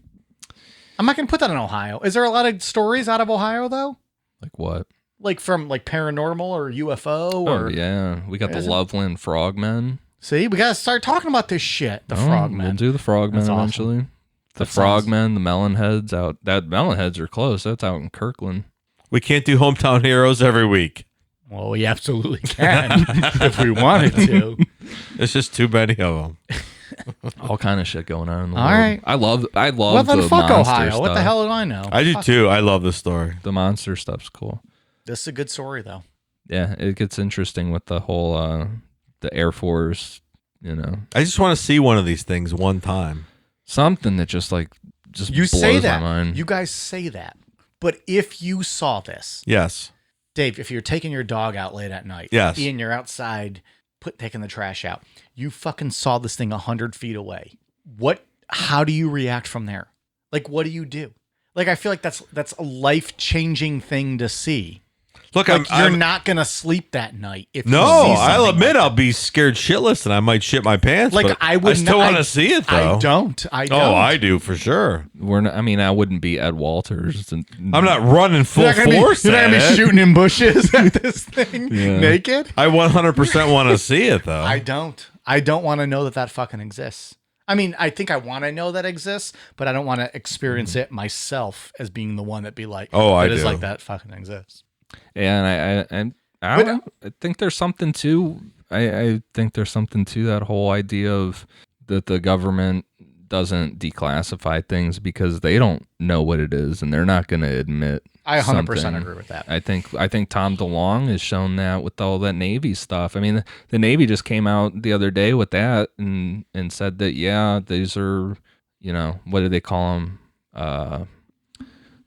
I'm not going to put that in Ohio. Is there a lot of stories out of Ohio, though? Like what? Like from like paranormal or UFO or... Oh, yeah. We got the Loveland Frogmen. See, we got to start talking about this shit. The Frogmen. We'll do the Frogmen That's awesome. eventually. The That sounds- Frogmen, the Melonheads out. That Melonheads are close. That's out in Kirkland. We can't do hometown heroes every week. Well, we absolutely can if we wanted to. It's just too many of them. All kind of shit going on in the All world. right. I love Well, then the fuck monster Ohio. stuff. What the hell do I know? I do Fuck. too. I love this story. The monster stuff's cool. This is a good story, though. Yeah, it gets interesting with the whole the Air Force, you know. I just want to see one of these things one time. Something that just You blows say my that. mind. You guys say that. But if you saw this, Yes. Dave, if you're taking your dog out late at night, Yes. Ian, you're outside taking the trash out, you fucking saw this thing 100 feet away. How do you react from there? Like, what do you do? Like, I feel like that's a life-changing thing to see. Look, Like, you're I'm not gonna sleep that night if you no. see I'll something admit like I'll be scared shitless, and I might shit my pants. Like, but I would still not- want to see it though. I don't. Oh, I do for sure. I wouldn't be Ed Walters. I'm not running full You're not gonna force. you're not gonna at be it. shooting in bushes at this thing Yeah. naked. I 100% want to see it though. I don't. I don't want to know that fucking exists. I mean, I think I want to know that exists, but I don't want to experience it myself as being the one that be like, Oh, I it is do. like that fucking exists. Yeah, and I don't know. I think there's something to. I think there's something to that whole idea of that the government doesn't declassify things because they don't know what it is and they're not going to admit. I 100% something. agree with that. I think Tom DeLonge has shown that with all that Navy stuff. I mean, the Navy just came out the other day with that and said that these are, what do they call them?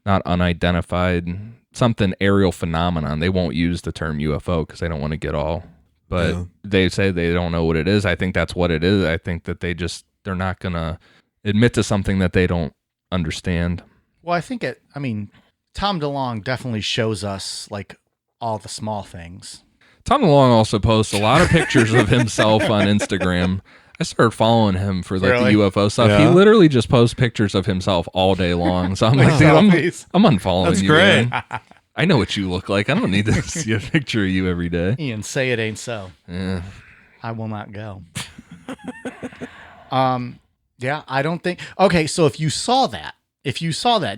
Not unidentified, something aerial phenomenon. They won't use the term UFO because they don't want to get all. But they say they don't know what it is. I think that's what it is. I think that they're not gonna admit to something that they don't understand. Well, I think Tom DeLonge definitely shows us like all the small things. Tom DeLonge also posts a lot of pictures of himself on Instagram. I started following him for Really? the UFO stuff. Yeah. He literally just posts pictures of himself all day long. So I'm like, dude, Selfies. I'm unfollowing That's you. great. Man. I know what you look like. I don't need to see a picture of you every day. Ian, say it ain't so. Yeah. I will not go. Yeah, I don't think. Okay, so if you saw that,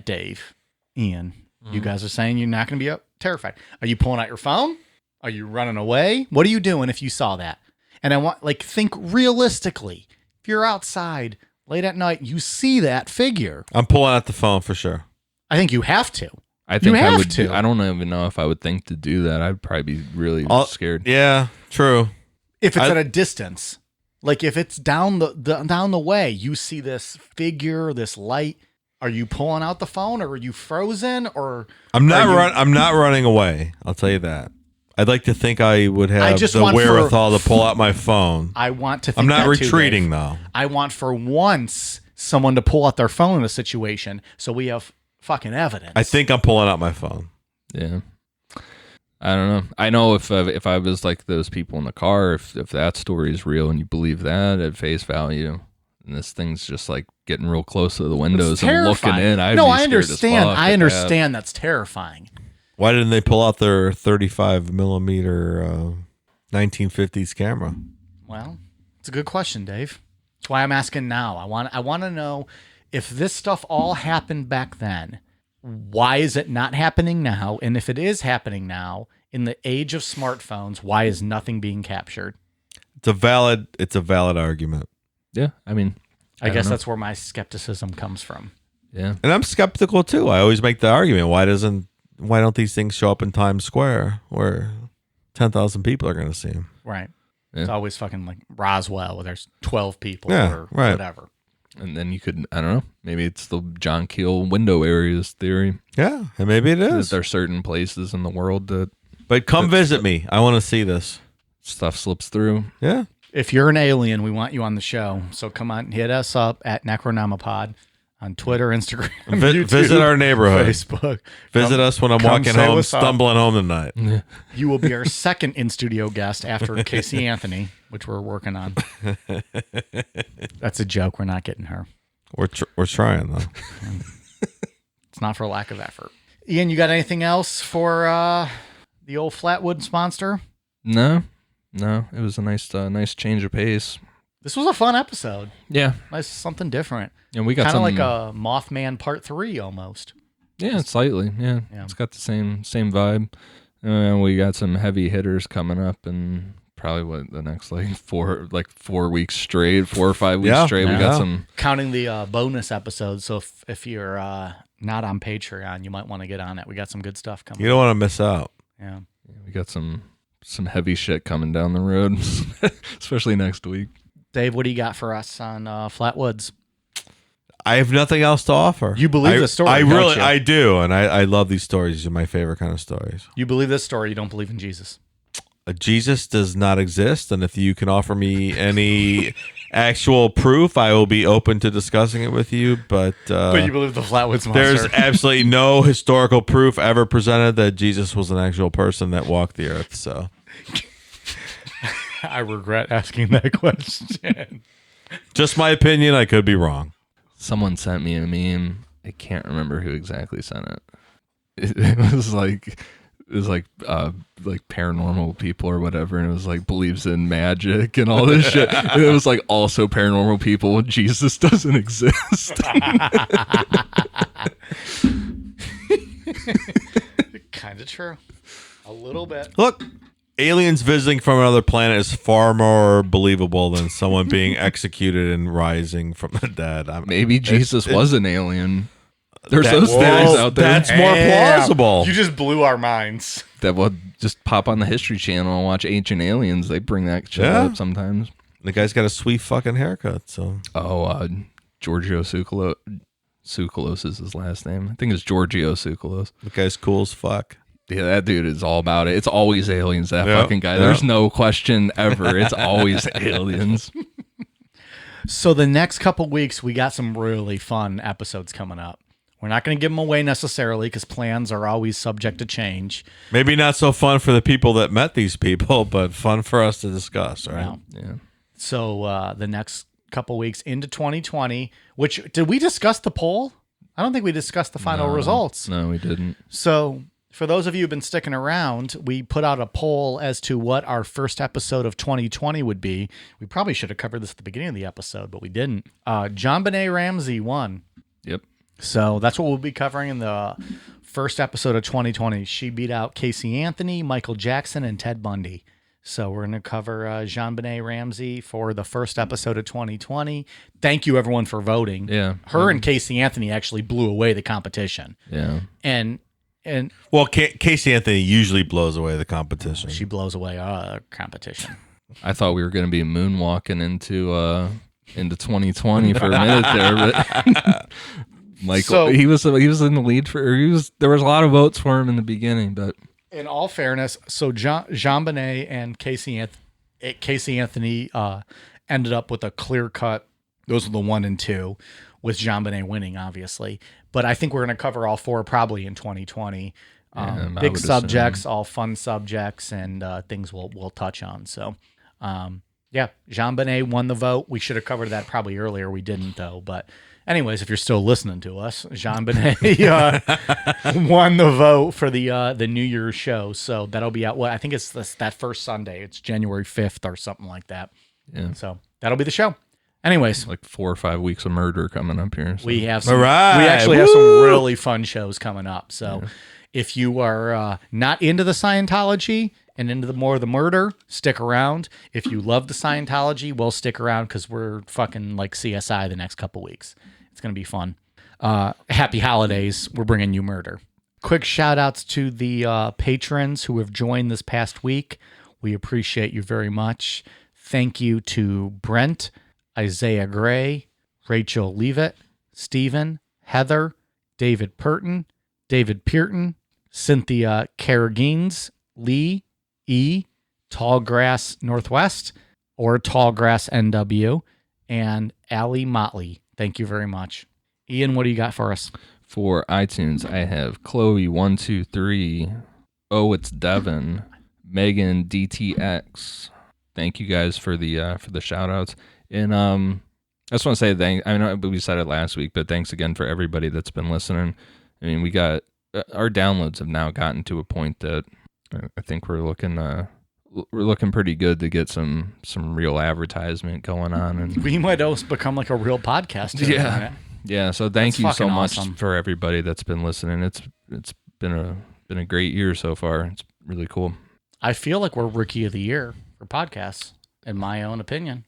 Dave, Ian, you guys are saying you're not going to be terrified. Are you pulling out your phone? Are you running away? What are you doing if you saw that? And I want, think realistically. If you're outside late at night, you see that figure. I'm pulling out the phone for sure. I think you have to. I think You I have would. to. I don't even know if I would think to do that. I'd probably be really scared. Yeah, true. If it's at a distance, like if it's down the way, you see this figure, this light. Are you pulling out the phone, or are you frozen, or I'm not running away. I'll tell you that. I'd like to think I would have just the want wherewithal to pull out my phone. I want to think I'm not that too, retreating Dave. though. I want for once someone to pull out their phone in a situation so we have fucking evidence. I think I'm pulling out my phone. Yeah. I don't know. I know if I was like those people in the car, if that story is real and you believe that at face value, and this thing's just like getting real close to the windows and looking in, I'd be I scared as understand. fuck I at understand that's terrifying. Why didn't they pull out their 35 millimeter 1950s camera? Well, it's a good question, Dave. That's why I'm asking now. I want to know if this stuff all happened back then. Why is it not happening now? And if it is happening now, in the age of smartphones, why is nothing being captured? It's a valid argument. Yeah, I mean, I guess don't know. that's where my skepticism comes from. Yeah, And I'm skeptical too. I always make the argument, why don't these things show up in Times Square where 10,000 people are going to see them? Right. Yeah. It's always fucking like Roswell where there's 12 people Yeah, or right. whatever. and then you could, I don't know, maybe it's the John Keel window areas theory. Yeah, and maybe it That is. there are certain places in the world that But come visit me. I want to see this. stuff slips through. Yeah. If you're an alien, we want you on the show. So come on, hit us up at Necronomipod on Twitter, Instagram, YouTube, Visit our neighborhood. Facebook. Visit us when I'm come walking say home, what's up. stumbling home tonight. You will be our second in-studio guest after Casey Anthony, which we're working on. That's a joke. We're not getting her. We're trying though. It's not for lack of effort. Ian, you got anything else for the old Flatwoods Monster? No, it was a nice change of pace. This was a fun episode. Yeah, Nice, something different. and we got Kind of some like a Mothman Part 3 almost. Yeah, slightly. Yeah. Yeah. It's got the same vibe. We got some heavy hitters coming up in Probably what the next 4 weeks straight, 4 or 5 weeks Yeah. straight. We Yeah. got some. Counting the bonus episodes. So if you're not on Patreon, you might want to get on it. We got some good stuff coming. You don't want to miss out. Yeah. We got some heavy shit coming down the road, especially next week. Dave, what do you got for us on Flatwoods? I have nothing else to offer. You believe the story, I don't really, you? I do, and I love these stories. These are my favorite kind of stories. You believe this story. You don't believe in Jesus. Jesus does not exist, and if you can offer me any actual proof, I will be open to discussing it with you. But you believe the Flatwoods Monster. there's absolutely no historical proof ever presented that Jesus was an actual person that walked the earth. So I regret asking that question. just my opinion. I could be wrong. Someone sent me a meme. I can't remember who exactly sent it. It was like paranormal people or whatever, and it was like believes in magic and all this shit. And it was like also paranormal people. Jesus doesn't exist. Kind of true. A little bit. Look, aliens visiting from another planet is far more believable than someone being executed and rising from the dead. Maybe Jesus was an alien. There's That- those theories out there. That's more plausible. You just blew our minds. That will just pop on the History Channel and watch Ancient Aliens. They bring that shit Yeah. up sometimes. The guy's got a sweet fucking haircut. So Giorgio Tsoukalos is his last name. I think it's Giorgio Tsoukalos. the guy's cool as fuck. Yeah, that dude is all about it. It's always aliens, that Yeah, fucking guy. yeah. There's no question ever. It's always aliens. So the next couple weeks, we got some really fun episodes coming up. We're not going to give them away necessarily because plans are always subject to change. Maybe not so fun for the people that met these people, but fun for us to discuss, right? Wow. Yeah. So the next couple weeks into 2020, which did we discuss the poll? I don't think we discussed the final results. No, we didn't. So for those of you who've been sticking around, we put out a poll as to what our first episode of 2020 would be. We probably should have covered this at the beginning of the episode, but we didn't. John Benet Ramsey won. Yep. So that's what we'll be covering in the first episode of 2020. She beat out Casey Anthony, Michael Jackson, and Ted Bundy. So we're going to cover Jean Benet Ramsey for the first episode of 2020. Thank you, everyone, for voting. Yeah. Her and Casey Anthony actually blew away the competition. Yeah. And Well, Casey Anthony usually blows away the competition. she blows away our competition. I thought we were going to be moonwalking into 2020 for a minute there, but Michael, So- he was in the lead there was a lot of votes for him in the beginning, but In all fairness, so Jean Benet and Casey Anthony ended up with a clear cut. Those were the 1 and 2, with Jean Benet winning, obviously. But I think we're going to cover all 4 probably in 2020. I Big would subjects, all fun subjects, and things we'll touch on. So, yeah, Jean Benet won the vote. We should have covered that probably earlier. We didn't, though. But anyways, if you're still listening to us, Jean Benet won the vote for the New Year's show. So that'll be out. Well, I think it's that first Sunday. It's January 5th or something like that. yeah, So that'll be the show. Anyways, like 4 or 5 weeks of murder coming up here. So. we have some. All right. We actually have some Woo! really fun shows coming up. So if you are not into the Scientology and into more of the murder, stick around. If you love the Scientology, we'll stick around because we're fucking like CSI the next couple weeks. It's gonna be fun. Happy holidays. We're bringing you murder. Quick shout outs to the patrons who have joined this past week. We appreciate you very much. Thank you to Brent, Isaiah Gray, Rachel Leavitt, Stephen, Heather, David Purton, David Pearton, Cynthia Carragines, Lee, E, Tallgrass Northwest, or Tallgrass NW, and Allie Motley. Thank you very much. Ian, what do you got for us? For iTunes, I have Chloe123. Oh, it's Devin. Megan DTX. Thank you guys for the shout outs. And I just want to say thank. I know we said it last week, but thanks again for everybody that's been listening. I mean, we got our downloads have now gotten to a point that I think we're looking pretty good to get some real advertisement going on. And We might also become like a real podcast. yeah. So thank That's you so fucking much awesome. for everybody that's been listening. It's been a great year so far. It's really cool. I feel like we're rookie of the year for podcasts, in my own opinion.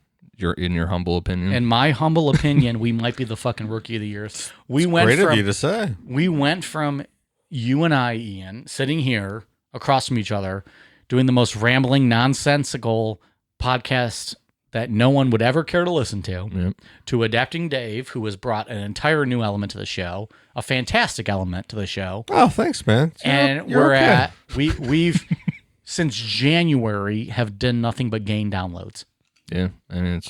In your humble opinion? In my humble opinion, we might be the fucking rookie of the year. Great of you to say. We went from you and I, Ian, sitting here across from each other, doing the most rambling, nonsensical podcast that no one would ever care to listen to, to adapting Dave, who has brought an entire new element to the show, a fantastic element to the show. Oh, thanks, man. And we've since January have done nothing but gain downloads. Yeah, I mean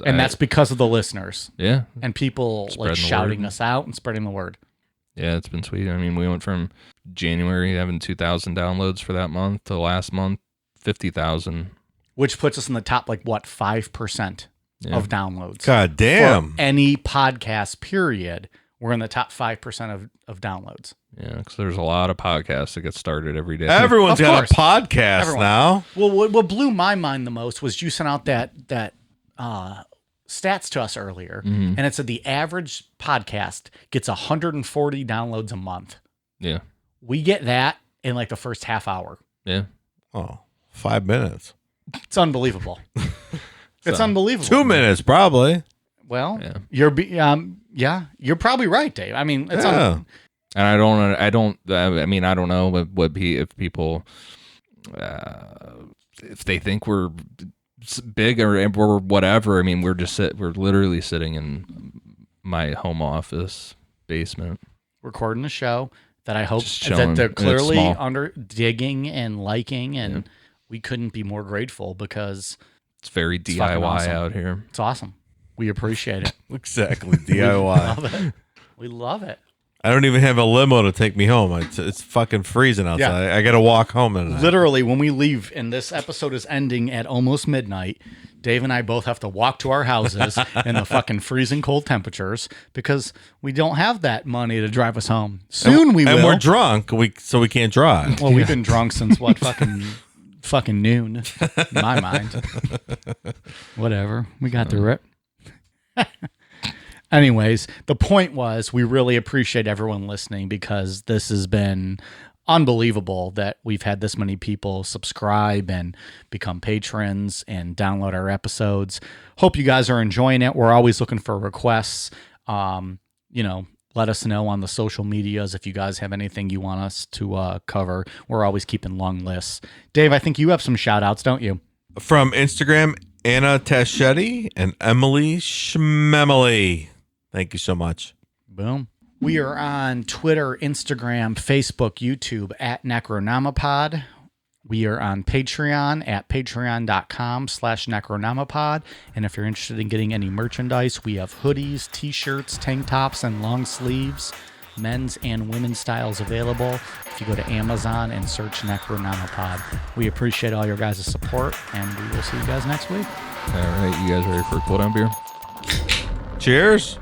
that's because of the listeners. Yeah, and people like shouting us out and spreading the word. Yeah, it's been sweet. I mean, we went from January having 2,000 downloads for that month to last month 50,000. Which puts us in the top, 5% of downloads. God damn. For any podcast, period, we're in the top 5% of downloads. Yeah, because there's a lot of podcasts that get started every day. Everyone's got a podcast now. Well, what blew my mind the most was you sent out that stats to us earlier, and it said the average podcast gets 140 downloads a month. Yeah. We get that in the first half hour. Yeah. Oh, 5 minutes. It's unbelievable. It's unbelievable. 2 minutes, probably. Well, you're probably right, Dave. I mean, it's and I don't know if people, if they think we're big or whatever. I mean, we're literally sitting in my home office basement recording a show that I hope that they're clearly under digging and liking, and we couldn't be more grateful because it's very DIY out here. It's awesome. We appreciate it. Exactly. DIY. We love it. I don't even have a limo to take me home. It's fucking freezing outside. I got to walk home tonight. Literally, when we leave and this episode is ending at almost midnight, Dave and I both have to walk to our houses in the fucking freezing cold temperatures because we don't have that money to drive us home. Soon we will. And we're drunk, so we can't drive. Well, we've been drunk since what, fucking noon, in my mind. Whatever. We got through it. Anyways, the point was we really appreciate everyone listening because this has been unbelievable that we've had this many people subscribe and become patrons and download our episodes. Hope you guys are enjoying it. We're always looking for requests. Let us know on the social medias if you guys have anything you want us to cover. We're always keeping long lists. Dave, I think you have some shout outs, don't you? From Instagram, Anna Taschetti and Emily Schmemily. Thank you so much. Boom. We are on Twitter, Instagram, Facebook, YouTube at Necronomipod. We are on Patreon at patreon.com/Necronomipod. And if you're interested in getting any merchandise, we have hoodies, t-shirts, tank tops, and long sleeves, men's and women's styles available. If you go to Amazon and search Necronomipod. We appreciate all your guys' support, and we will see you guys next week. All right, you guys ready for a cool down beer? Cheers.